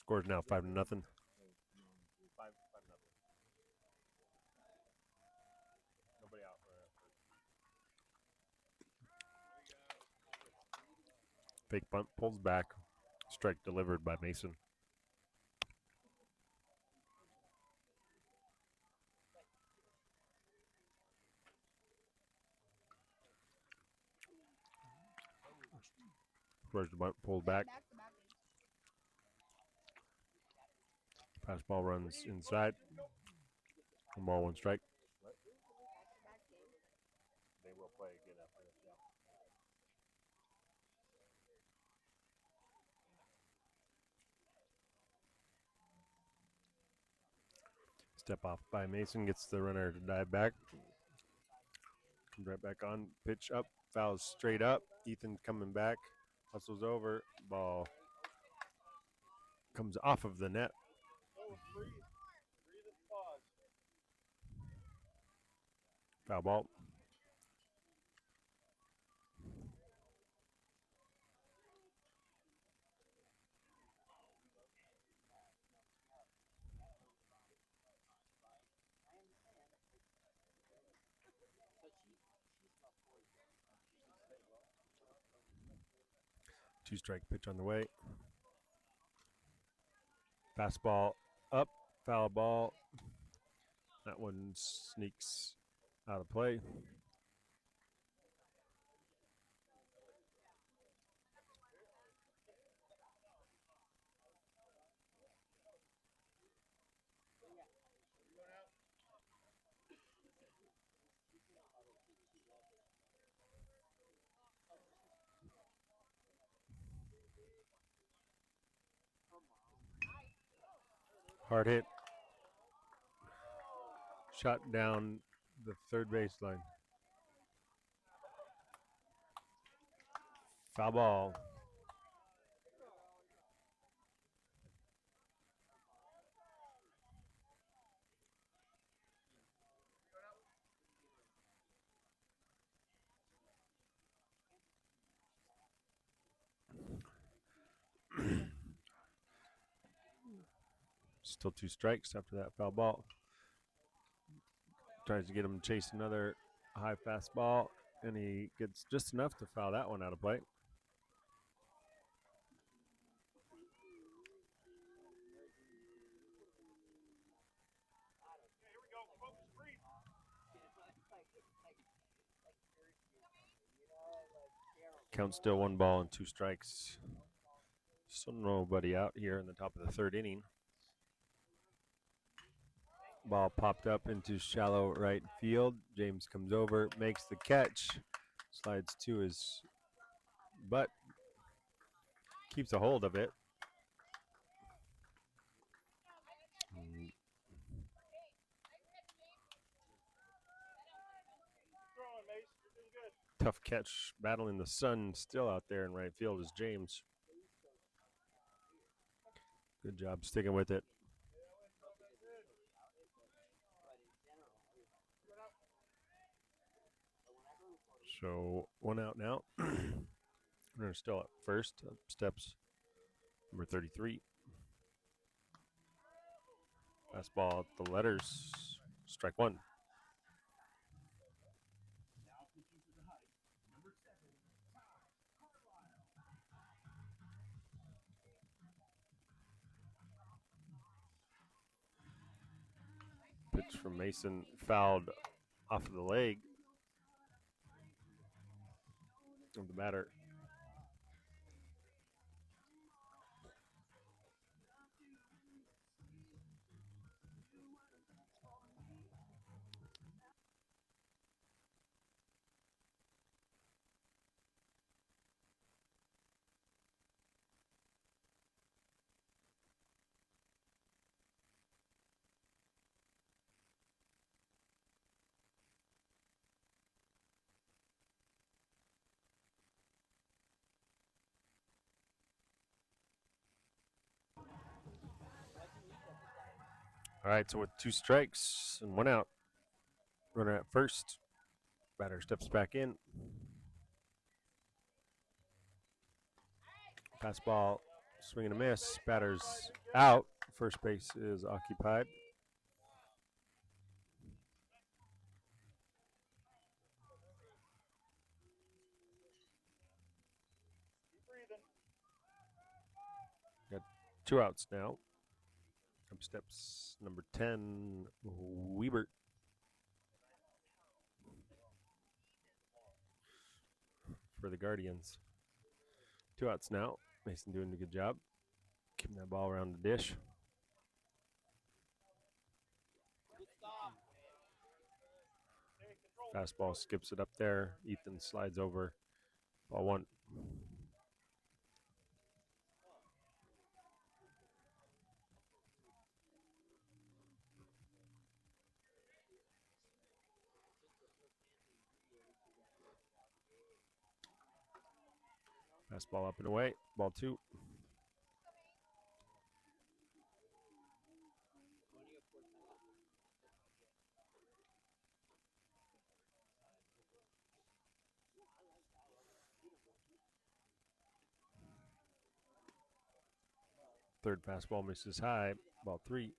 Score's now 5-0. 5-0. Nobody out. Fake bunt pulls back. Strike delivered by Mason. First bunt pulled back. Fastball runs inside. 1 ball, 1 strike. They will play again after this. Yeah. Step off by Mason, gets the runner to dive back. Comes right back on. Pitch up, fouls straight up. Ethan coming back, hustles over. Ball comes off of the net. Foul ball. Two-strike pitch on the way. Fastball up, foul ball. That one sneaks out of play. Hard hit. Shot down the third baseline. Foul ball. Still 2 strikes after that foul ball. Tries to get him to chase another high fastball, and he gets just enough to foul that one out of play. Count still 1 ball and 2 strikes. So nobody out here in the top of the 3rd inning. Ball popped up into shallow right field. James comes over, makes the catch, slides to his butt, keeps a hold of it. Tough catch, battling the sun still out there in right field is James. Good job sticking with it. So 1 out now. Runner still at first. Up steps number 33. Fastball at the letters. Strike 1. Pitch from Mason fouled off of the leg of the batter. All right, so with 2 strikes and 1 out, runner at first. Batter steps back in. Fastball Swing and a miss. Batter's out. First base is occupied. Got 2 outs now. Up steps number 10, Weber. For the Guardians. 2 outs now. Mason doing a good job. Keeping that ball around the dish. Fastball skips it up there. Ethan slides over. Ball 1. Fastball up and away. Ball 2. Third fastball misses high. Ball 3.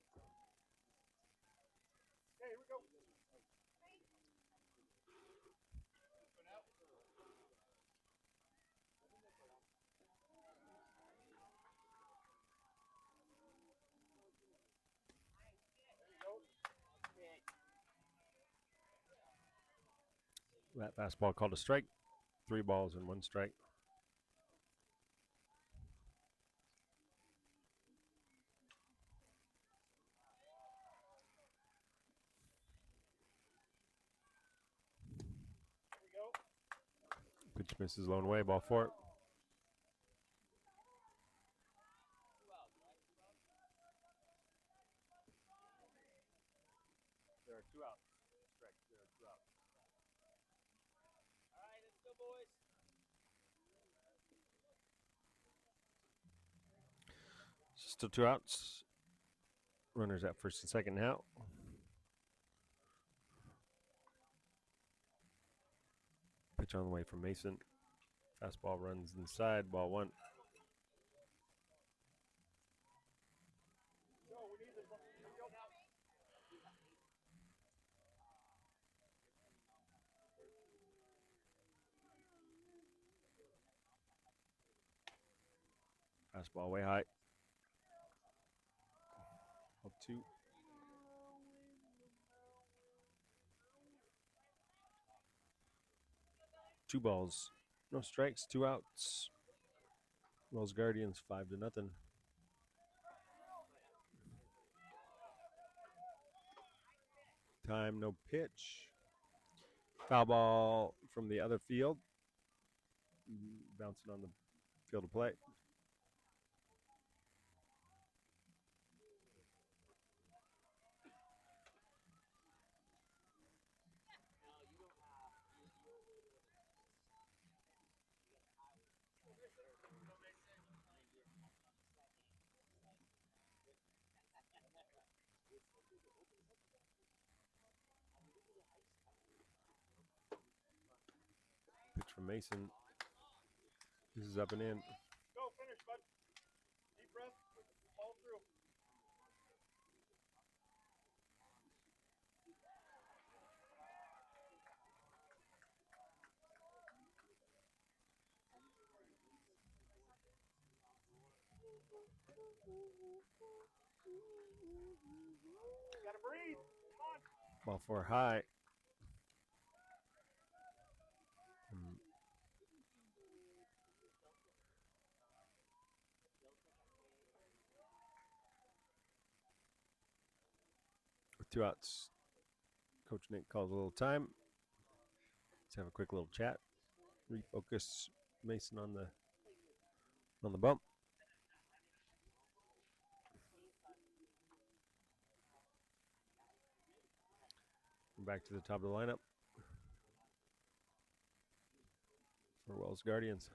That fastball called a strike. 3 balls and 1 strike. Pitch misses low and away. Ball 4. There are 2 outs. Strike. There are 2 outs. All right, let's go, boys. Still 2 outs. Runners at first and second now. Pitch on the way from Mason. Fastball runs inside. Ball 1. Fastball way high. Up 2. 2 balls. No strikes. 2 outs. Wells Guardians 5-0. Time, no pitch. Foul ball from the other field. Bouncing on the field of play. Pitch from Mason. This is up and in. Go, finish, bud. Deep breath. Follow through. Gotta breathe. Come on. Ball 4 high. With 2 outs, Coach Nick calls a little time. Let's have a quick little chat. Refocus Mason on the bump. Back to the top of the lineup for Wells Guardians.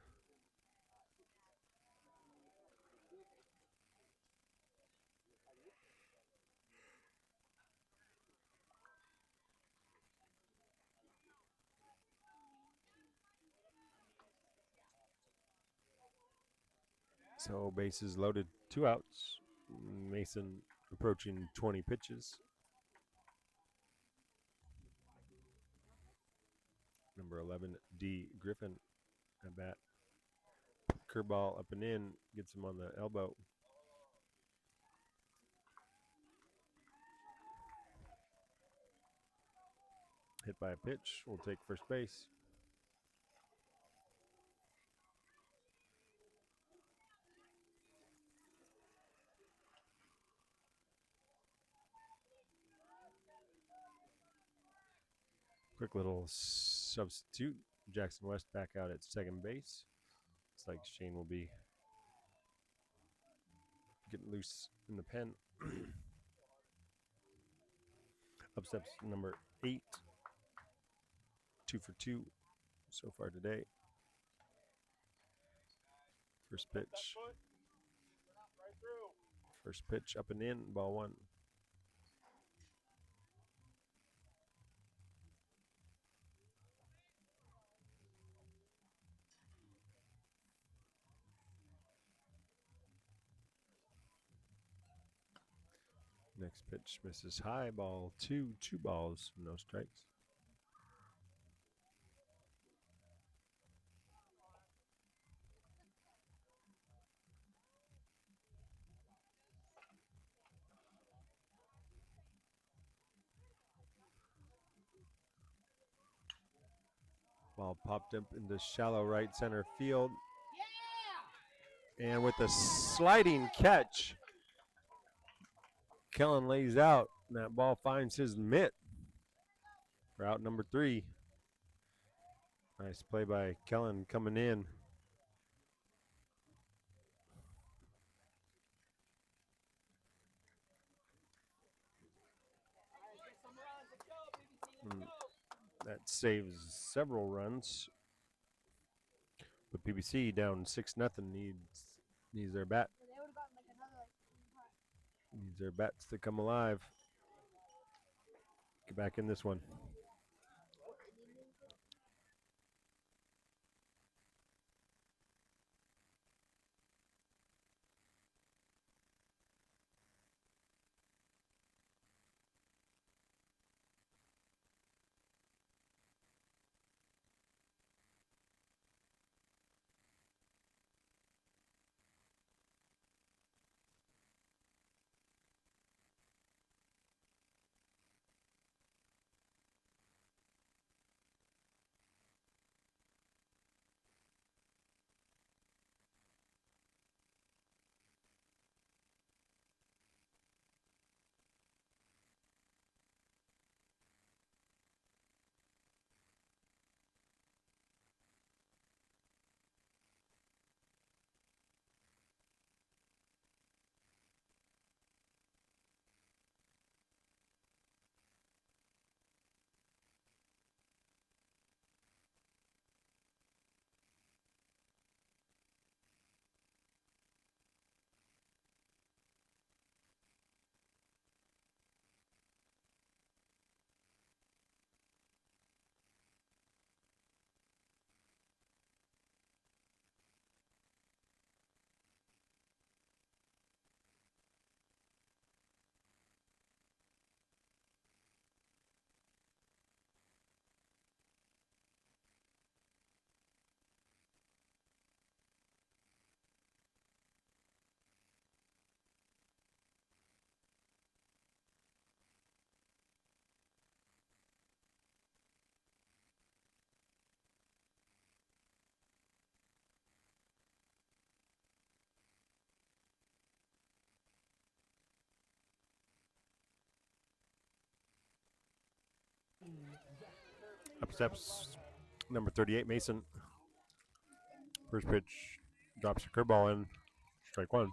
So bases loaded, 2 outs. Mason approaching 20 pitches. Number 11, D. Griffin at bat. Curveball up and in, gets him on the elbow. Hit by a pitch, will take first base. Quick little substitute. Jackson West back out at second base. Looks like Shane will be getting loose in the pen. Up steps number 8. 2 for 2 so far today. First pitch. First pitch up and in, ball 1. Next pitch misses high, ball 2. 2 balls, no strikes. Ball popped up into shallow right center field. And with a sliding catch, Kellen lays out, and that ball finds his mitt for out number 3. Nice play by Kellen coming in. That saves several runs. But PBC down 6-0 needs their bat. Needs their bats to come alive. Get back in this one. Up steps number 38, Mason. First pitch drops a curveball in. Strike 1.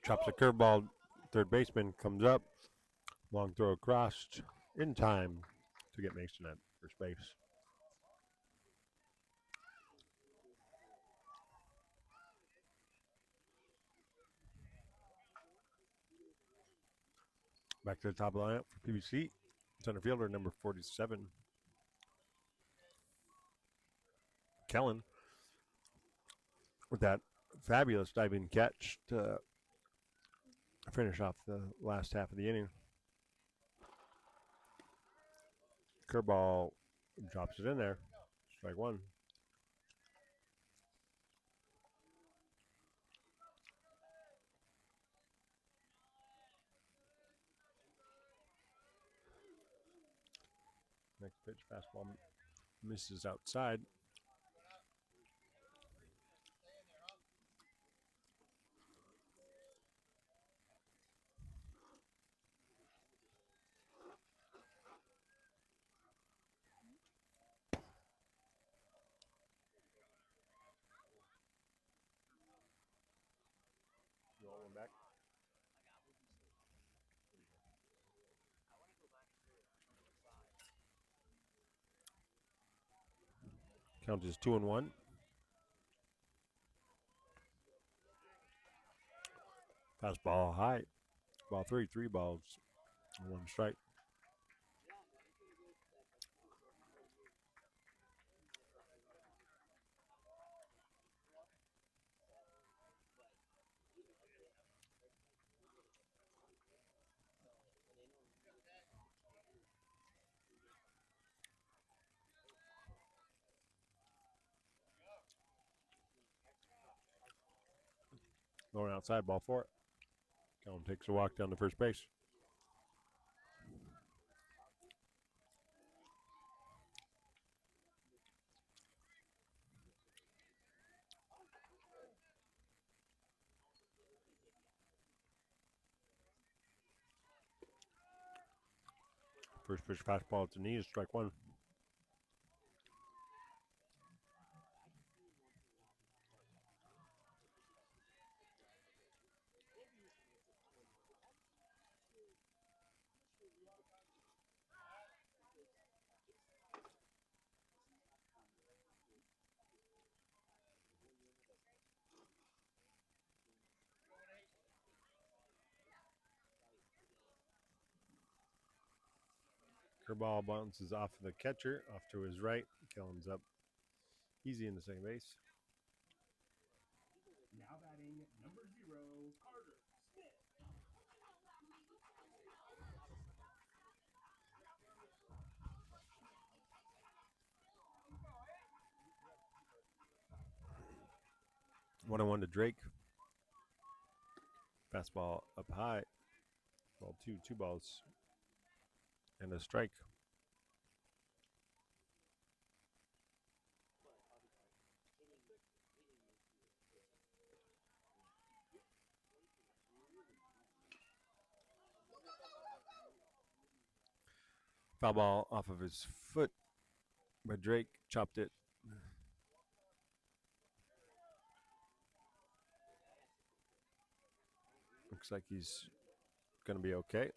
Chops a curveball. Third baseman comes up. Long throw across in time to get Mason at first base. Back to the top of the lineup for PBC. Center fielder number 47, Kellen, with that fabulous diving catch to finish off the last half of the inning. Curveball drops it in there. Strike one. Next pitch, fastball misses outside. Rolling back. Count is 2-1. Fastball high. Ball three balls, one strike. Going outside, ball four. Kellen takes a walk down to first base. First pitch fastball at the knees, strike one. Curveball bounces off of the catcher, off to his right. Kellen's up easy in the second base. Now batting number 0, Carter Smith. One on one to Drake. Fastball up high. Ball two balls, and a strike. Foul ball off of his foot, but Drake chopped it. Looks like he's going to be okay.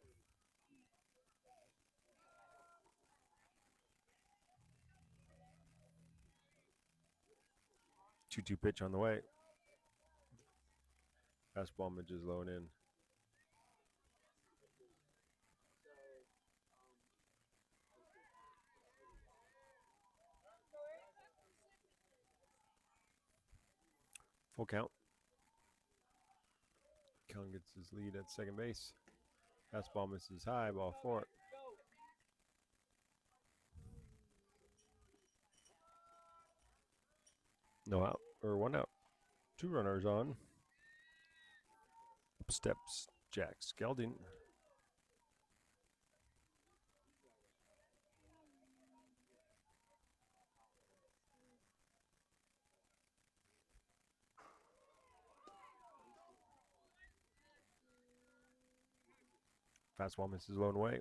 Two pitch on the way. Fastball midges low and in. Full count. Kellen gets his lead at second base. Fastball misses high, ball four. No out, or one out. Two runners on. Up steps Jack Skelding. Fastball misses low and away.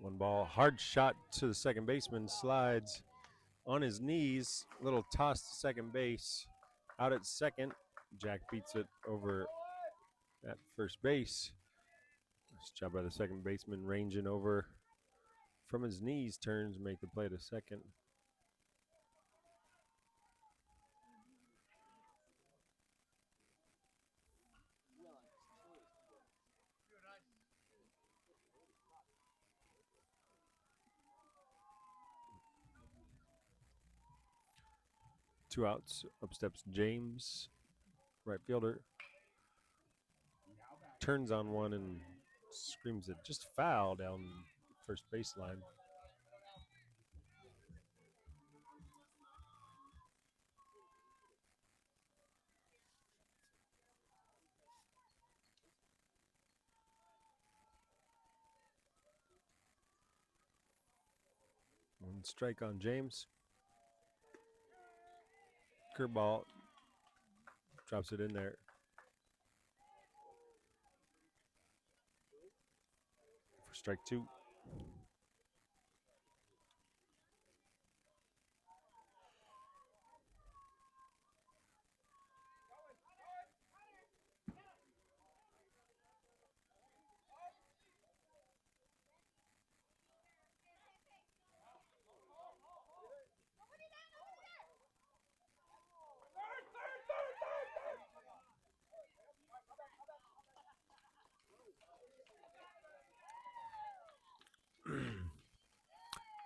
One ball, hard shot to the second baseman, slides on his knees, little toss to second base. Out at second, Jack beats it over at first base. Nice job by the second baseman ranging over from his knees, turns, make the play to second. Two outs. Up steps James, right fielder. Turns on one and screams it just foul down first baseline. One strike on James. Curveball. Drops it in there. For strike two.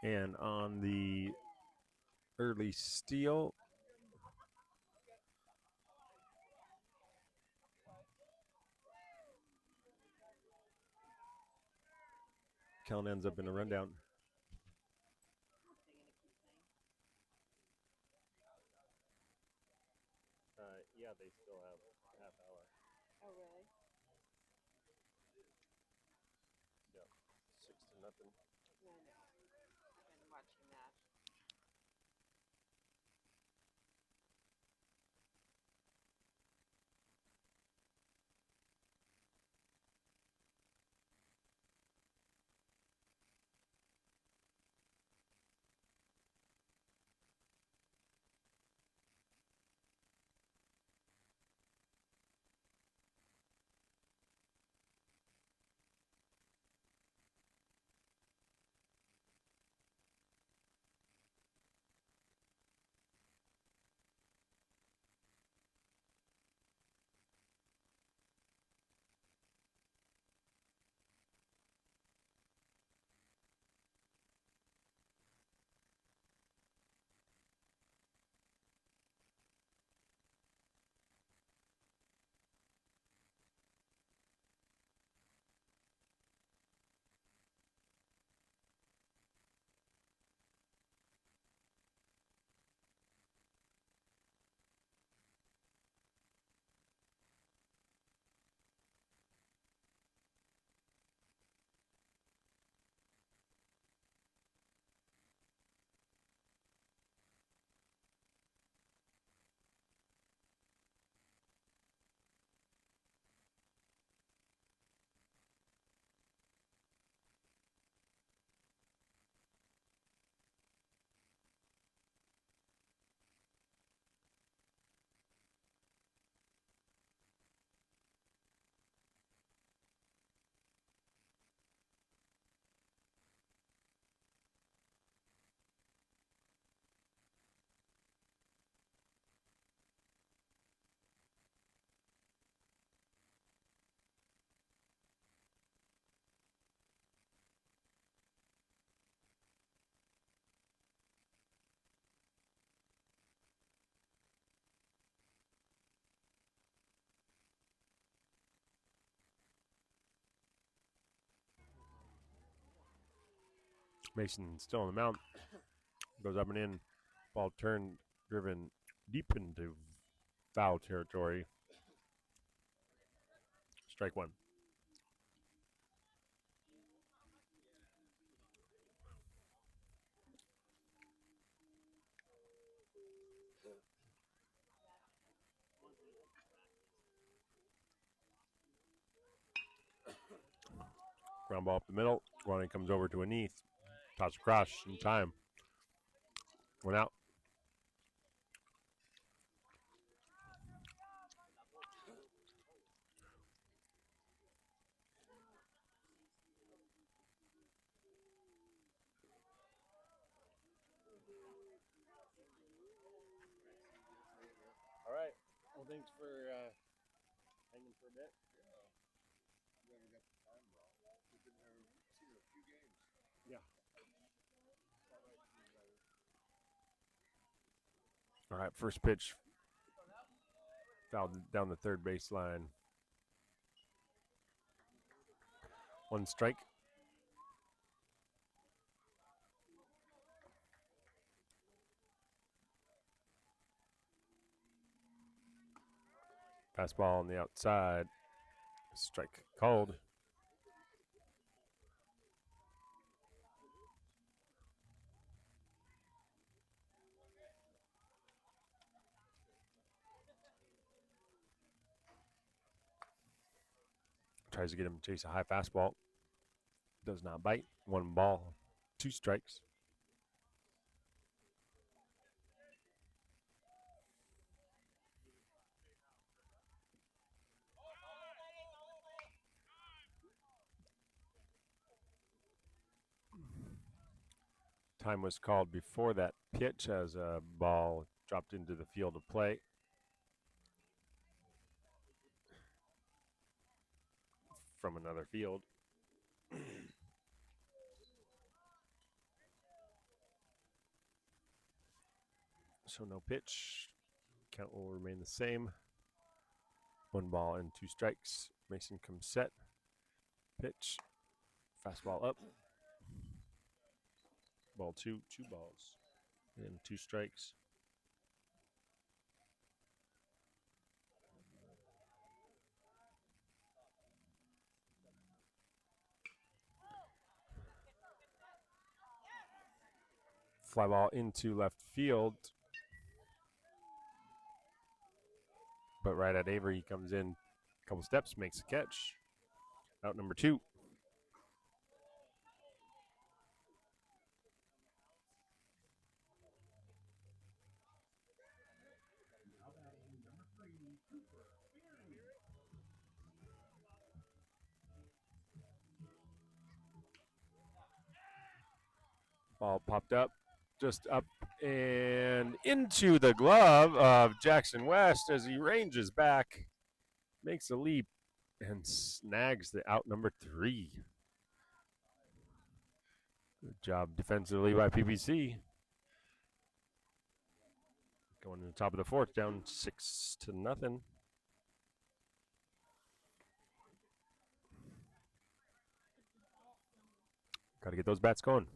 And on the early steal, Kellen ends up in a rundown. Yeah, they still have a half hour. Oh, really? Yeah, 6-0. No, no. I've been watching that. Mason still on the mound. Goes up and in. Ball turned, driven deep into foul territory. Strike one. Ground ball up the middle. Ronnie comes over to a knee. Toss across in time. One out. All right. Well, thanks for hanging for a bit. Yeah. All right. First pitch fouled down the third baseline. One strike. Fastball on the outside. Strike called. Tries to get him to chase a high fastball. Does not bite. One ball, two strikes. Time was called before that pitch as a ball dropped into the field of play from another field. So no pitch. Count will remain the same. One ball and two strikes. Mason comes set. Pitch. Fastball up. Ball two. Two balls and two strikes. Fly ball into left field. But right at Avery, he comes in a couple steps, makes a catch. Out number two. Ball popped up, just up and into the glove of Jackson West as he ranges back, makes a leap, and snags the out number three. Good job defensively by PBC. Going to the top of the fourth, down 6-0. Got to get those bats going.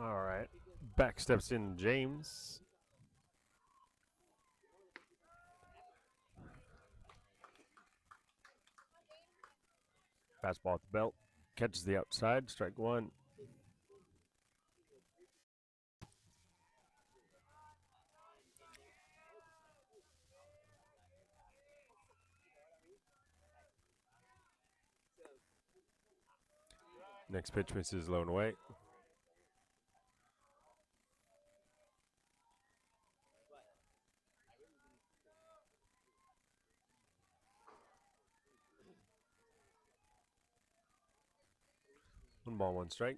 All right. Back steps in James. Fastball at the belt. Catches the outside. Strike one. Next pitch misses low and away. One ball, one strike.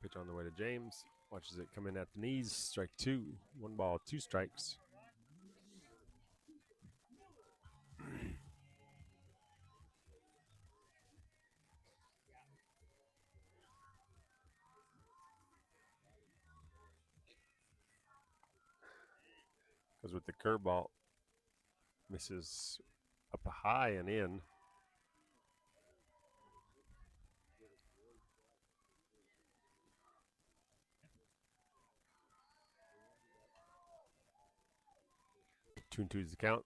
Pitch on the way to James. Watches it come in at the knees. Strike two. One ball, two strikes. Goes with the curveball. Misses up high and in. Two and two is the count.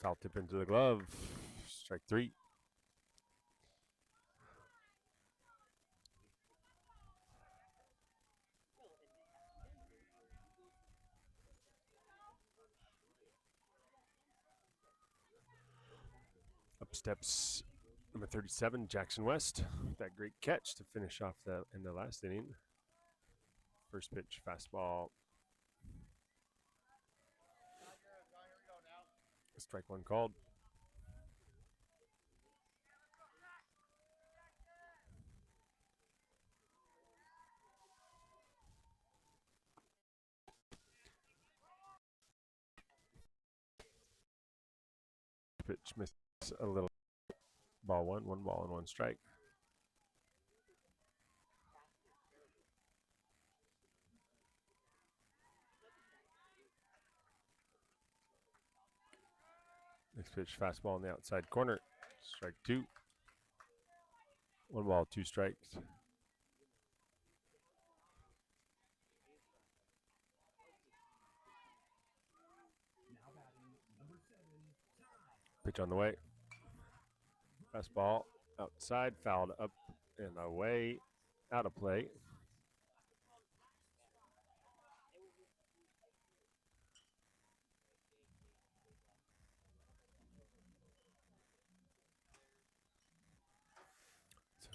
Foul tip into the glove. Strike three. Up steps number 37, Jackson West. That great catch to finish off the in the last inning. First pitch, fastball. Strike one called. Pitch missed a little. Ball one, one ball and one strike. Next pitch, fastball in the outside corner. Strike two. One ball, two strikes. Pitch on the way. Fastball outside, fouled up and away, out of play.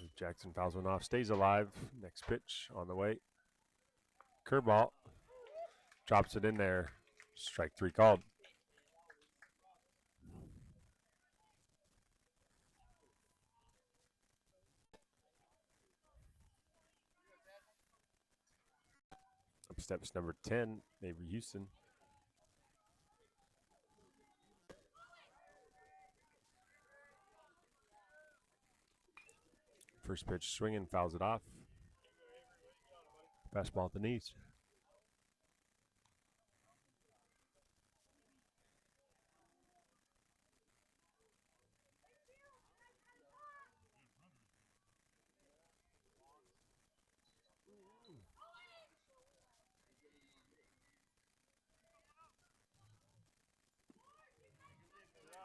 So Jackson fouls one off, stays alive. Next pitch on the way. Curveball. Drops it in there. Strike three called. Up steps number 10, Avery Houston. First pitch swinging, fouls it off. Fastball at the knees.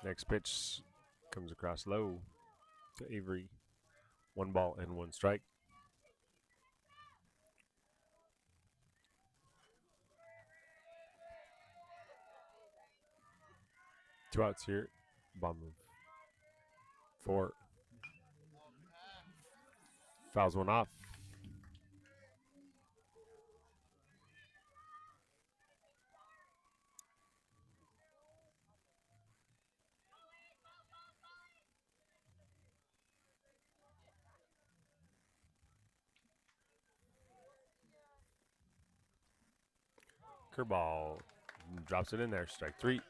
Next pitch comes across low to Avery. One ball and one strike. Two outs here. Bottom of four. Fouls one off. Curveball. Drops it in there. Strike three.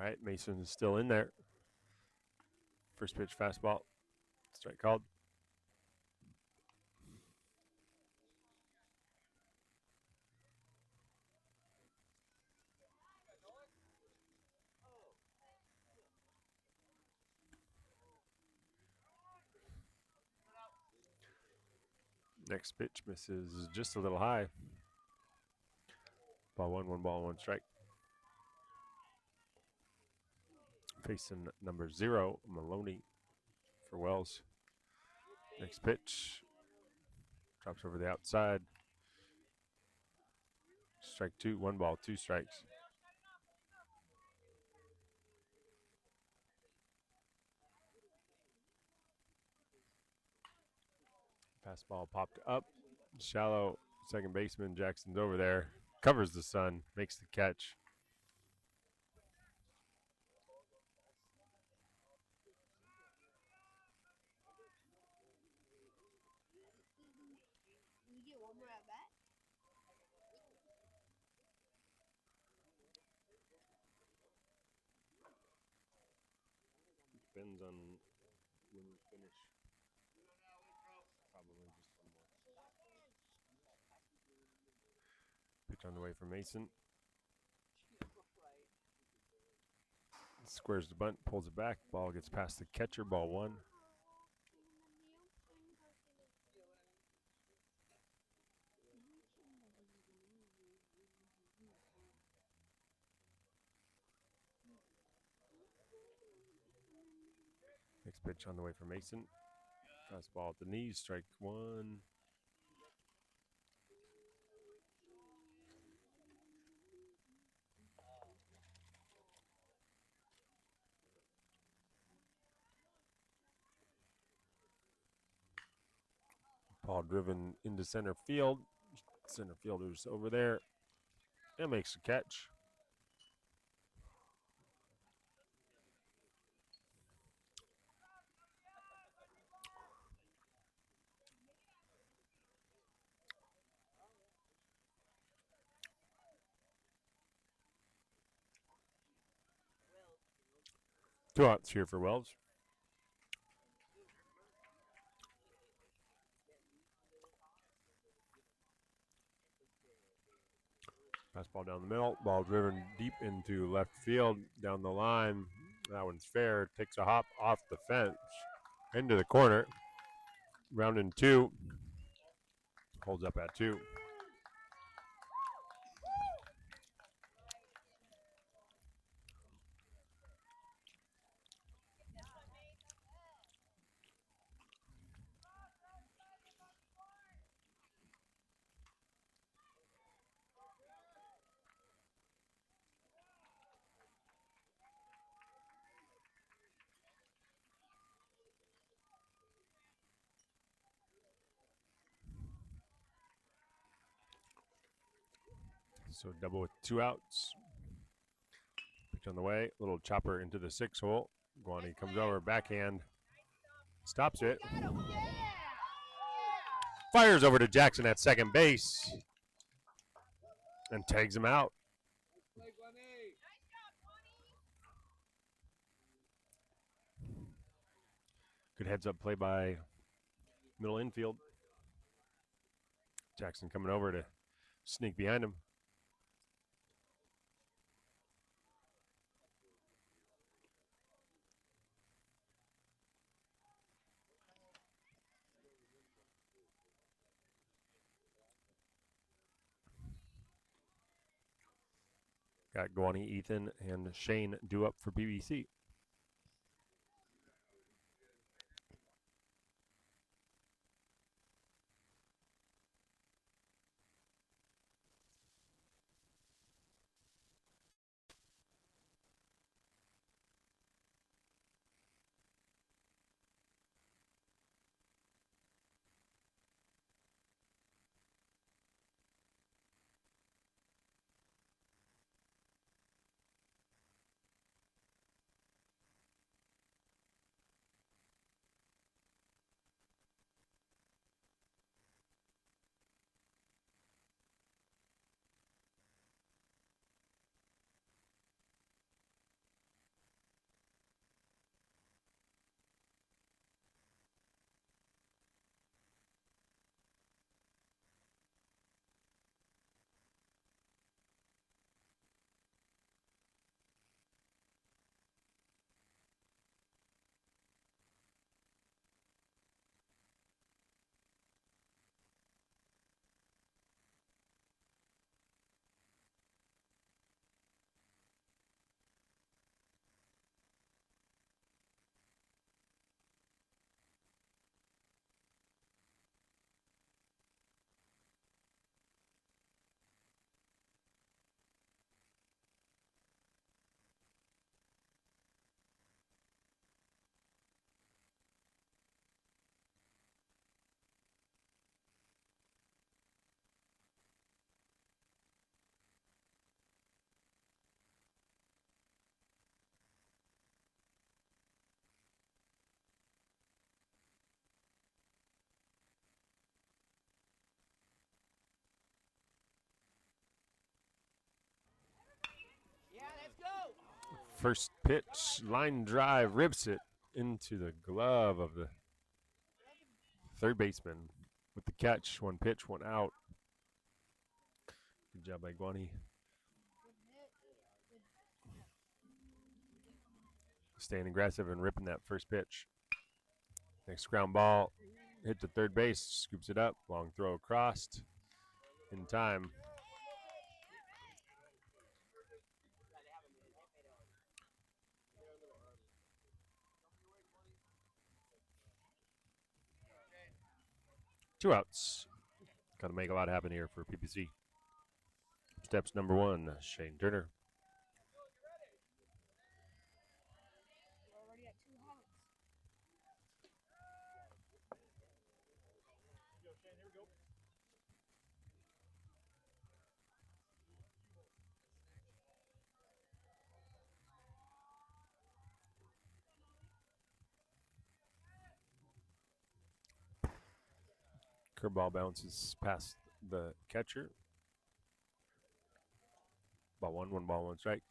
right, Mason is still in there. First pitch fastball. Strike called. Next pitch misses just a little high. Ball 1 strike. Facing number 0, Maloney for Wells. Next pitch. Drops over the outside. Strike 2, 1 ball, 2 strikes. Fastball popped up. Shallow second baseman Jackson's over there. Covers the sun, makes the catch. Depends on when we finish. Probably just one more. Pitch on the way for Mason. Squares the bunt, pulls it back. Ball gets past the catcher. Ball 1. Next pitch on the way for Mason. Fastball at the knees. Strike 1. Ball driven into center field. Center fielder's over there and makes the catch. Two outs here for Wells. Fastball down the middle. Ball driven deep into left field. Down the line. That one's fair. Takes a hop off the fence. Into the corner. Rounding 2. Holds up at 2. So double with 2 outs. Pitch on the way. Little chopper into the 6 hole. Guani comes over. Backhand. Stops it. Fires over to Jackson at second base. And tags him out. Good heads up play by middle infield. Jackson coming over to sneak behind him. Got Guani, Ethan, and Shane due up for PBC. First pitch, line drive, rips it into the glove of the third baseman with the catch. One pitch, one out. Good job by Guani. Staying aggressive and ripping that first pitch. Next ground ball, hit to third base, scoops it up, long throw across in time. Two outs. Got to make a lot happen here for PBC. Steps number one, Shane Turner. Curveball bounces past the catcher. Ball one ball, one strike.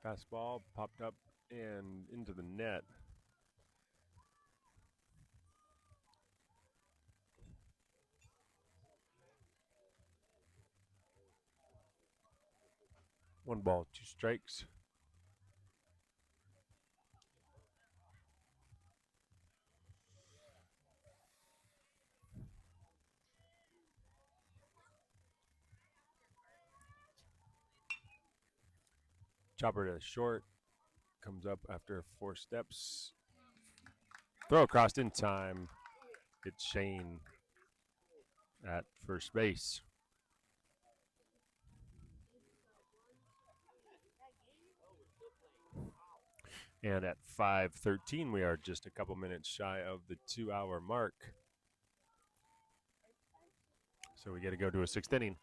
Fastball popped up and into the net. One ball, two strikes. Chopper to short. Comes up after 4 steps. Throw across in time. It's Shane at first base. And at 5:13, we are just a couple minutes shy of the 2-hour mark. So we got to go to a 6th inning.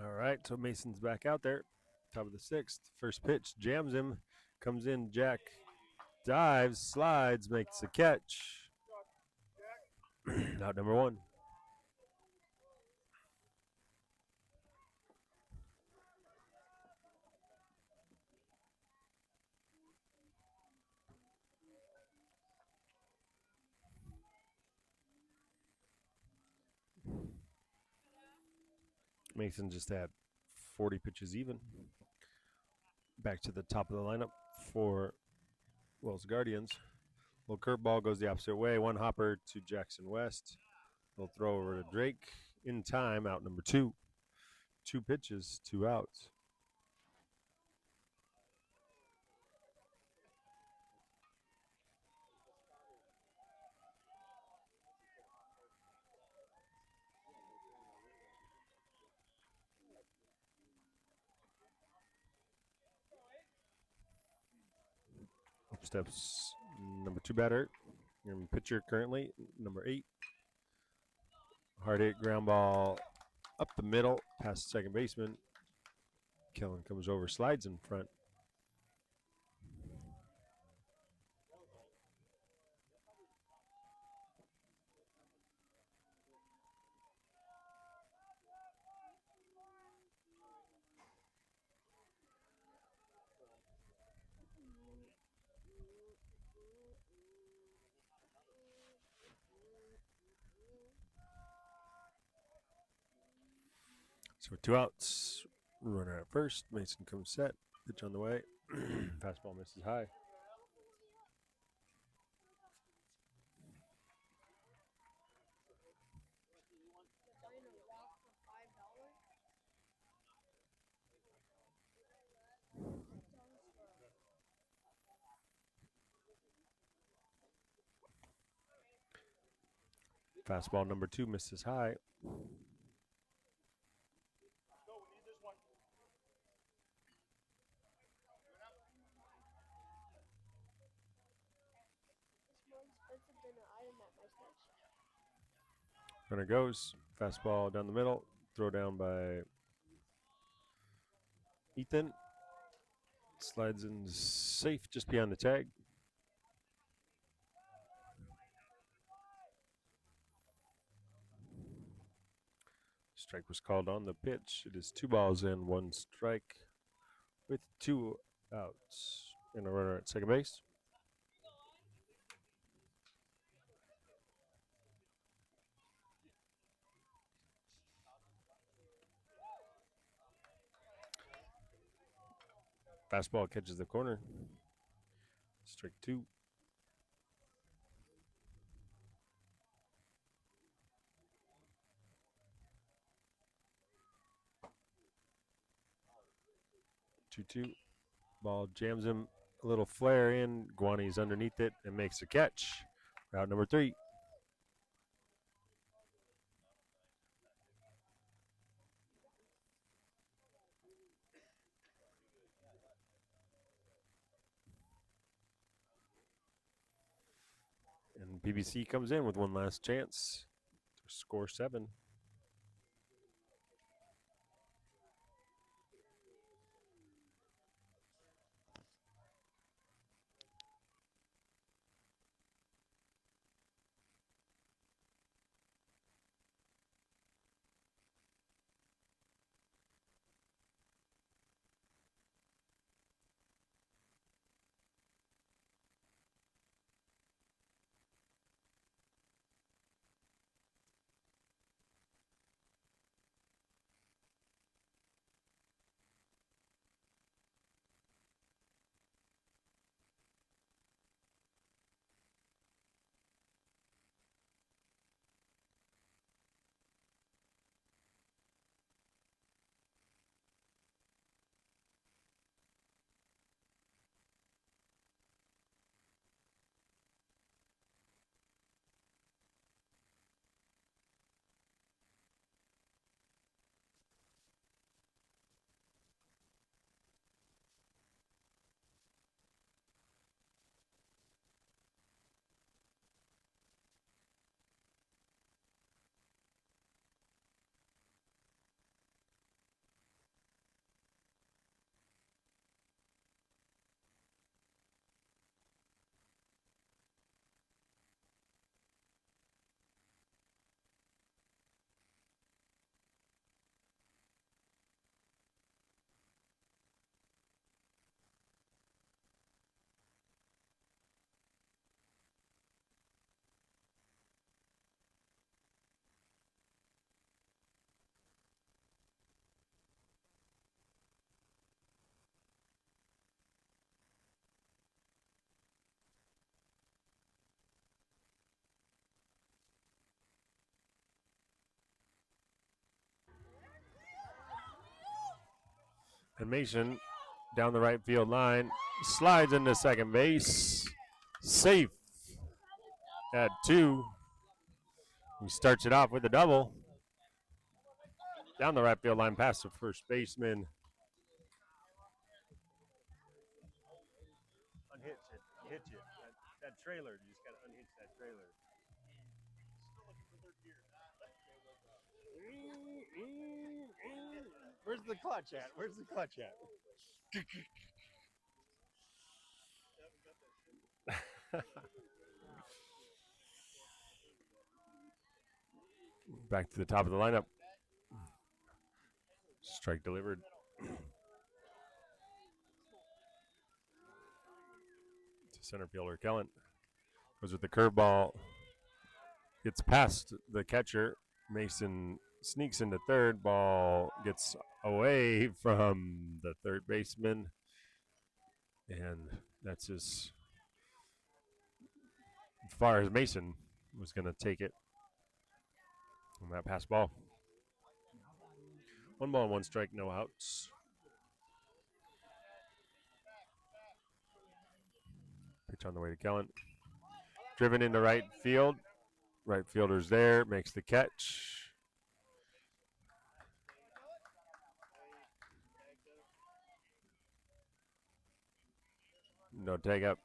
All right, so Mason's back out there. Top of the 6th. First pitch, jams him. Comes in, Jack dives, slides, makes the catch. Out number 1. Mason just had 40 pitches even. Back to the top of the lineup for Wells Guardians. Little curveball goes the opposite way. One hopper to Jackson West. They'll throw over to Drake in time, out number 2. 2 pitches, 2 outs. Up steps number 2 batter and pitcher currently, number 8. Hard hit ground ball up the middle, past the second baseman. Kellen comes over, slides in front. So 2 outs, runner at first. Mason comes set, pitch on the way. Fastball misses high. Fastball number 2 misses high. Go. We need this one. Runner goes. Fastball down the middle. Throw down by Ethan. Slides in safe just beyond the tag. Strike was called on the pitch. It is 2 balls in, 1 strike with 2 outs and a runner at second base. Fastball catches the corner. Strike 2. Two. Ball jams him. A little flare in. Guani's underneath it and makes a catch. Route number 3. And PBC comes in with one last chance to score 7. And Mason down the right field line slides into second base. Safe at 2. He starts it off with a double. Down the right field line past the first baseman. Unhitch it. Hitch it. That trailer. You just got to unhitch that trailer. Still looking for third gear. Where's the clutch at? Where's the clutch at? Back to the top of the lineup. Strike delivered. To center fielder Kellen. Goes with the curveball. Gets past the catcher. Mason sneaks into third. Ball gets away from the third baseman. And that's as far as Mason was going to take it on that pass ball. 1 ball, 1 strike, no outs. Pitch on the way to Kellen. Driven into right field. Right fielder's there, makes the catch. No tag up.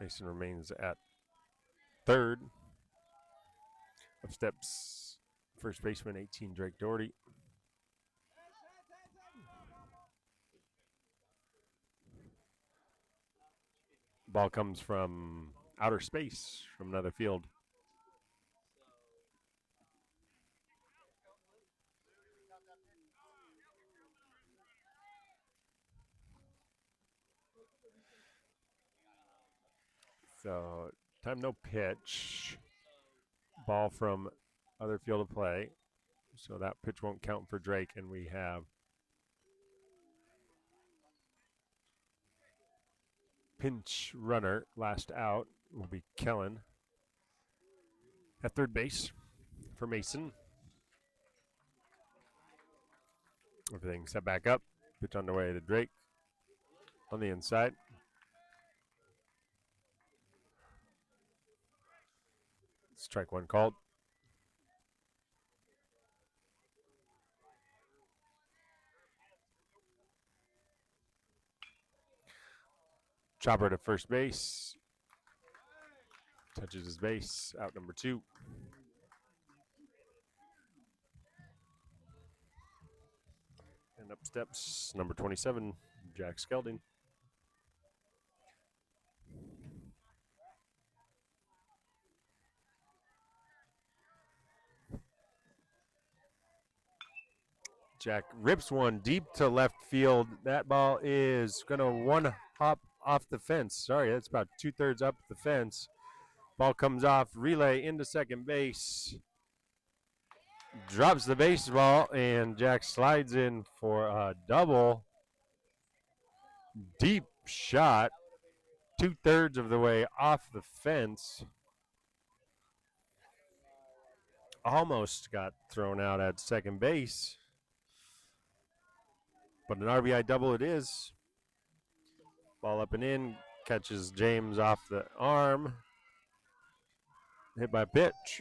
Mason remains at third. Up steps first baseman 18, Drake Doherty. Ball comes from outer space from another field. So time no pitch. Ball from other field of play. So that pitch won't count for Drake, and we have pinch runner last out will be Kellen at third base for Mason. Everything set back up. Pitch on the way to Drake on the inside. Strike 1 called. Chopper to first base. Touches his base. Out number 2. And up steps number 27, Jack Skelding. Jack rips one deep to left field. That ball is going to one hop off the fence. Sorry, that's about 2/3 up the fence. Ball comes off, relay into second base. Drops the baseball, and Jack slides in for a double. Deep shot, 2/3 of the way off the fence. Almost got thrown out at second base. But an RBI double it is. Ball up and in. Catches James off the arm. Hit by pitch.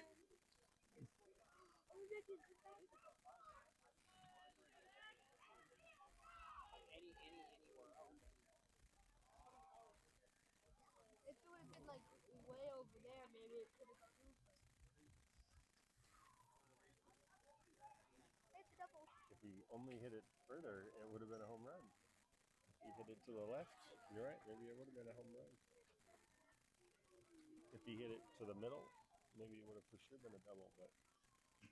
If he only hit it further, it would have been a home run. If he hit it to the left, you're right, maybe it would have been a home run. If he hit it to the middle, maybe it would have for sure been a double, but he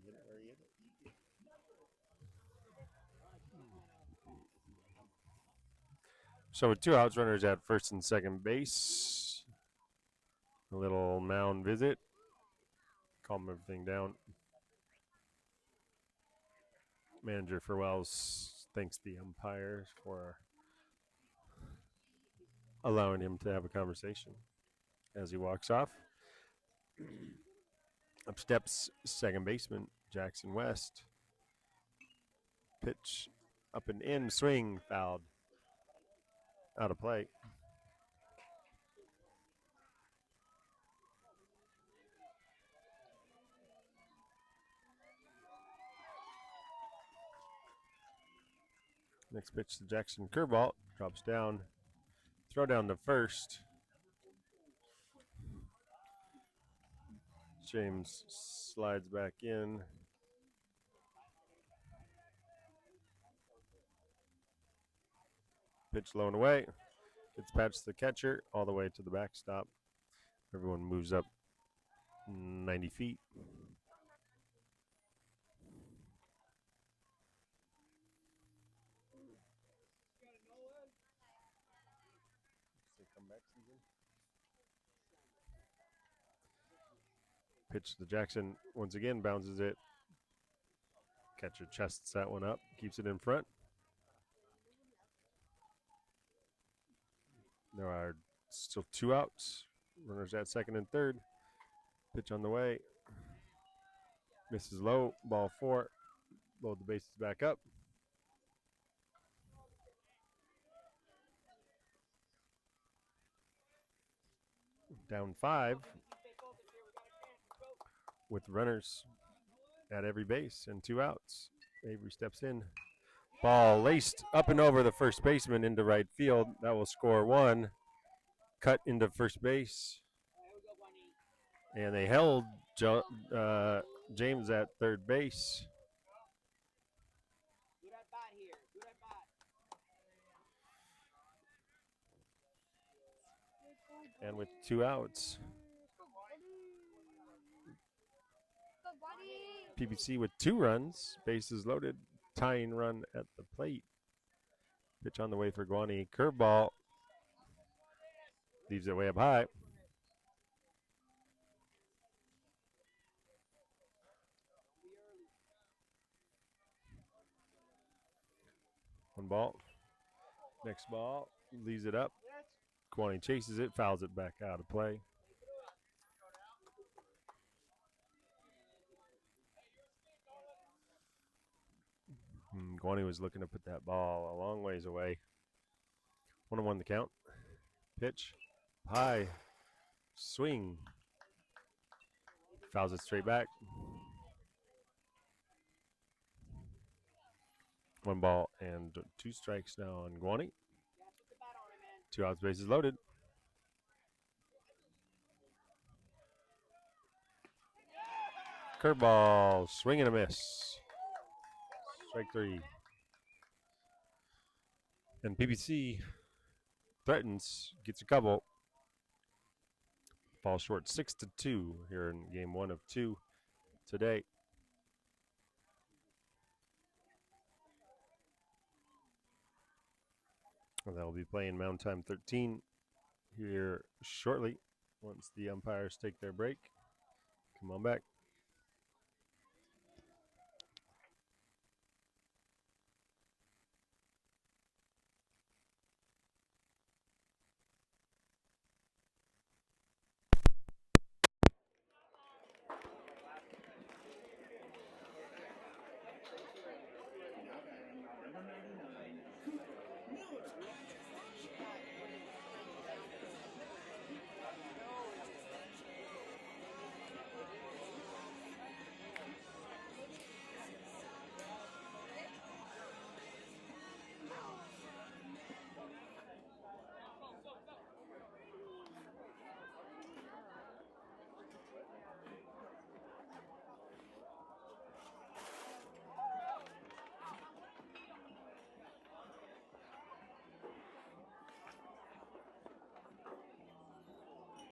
hit it where he hit it. So with 2 outs, runners at first and second base. A little mound visit. Calm everything down. Manager for Wells thanks the umpires for allowing him to have a conversation as he walks off. Up steps second baseman Jackson West. Pitch up and in, swing, fouled. Out of play. Next pitch to Jackson, curveball, drops down. Throw down to first. James slides back in. Pitch low and away. Gets patched to the catcher all the way to the backstop. Everyone moves up 90 feet. Pitch to Jackson once again, bounces it. Catcher chests that one up, keeps it in front. There are still 2 outs. Runners at second and third. Pitch on the way. Misses low. Ball 4. Load the bases back up. Down 5. With runners at every base and 2 outs. Avery steps in. Ball laced up and over the first baseman into right field. That will score 1. Cut into first base. And they held James at third base. And with 2 outs, PBC with 2 runs, bases loaded, tying run at the plate. Pitch on the way for Guani, curveball, leaves it way up high. One ball, next ball, leaves it up. Guani chases it, fouls it back out of play. Guani was looking to put that ball a long ways away. 1-1 the count. Pitch, high, swing. Fouls it straight back. 1 ball and 2 strikes now on Guani. 2 outs, bases loaded. Curveball, swing and a miss. Strike 3. And PBC threatens, gets a couple. Falls short 6-2 here in game 1 of 2 today. And they'll be playing Mound Time 13 here shortly once the umpires take their break. Come on back.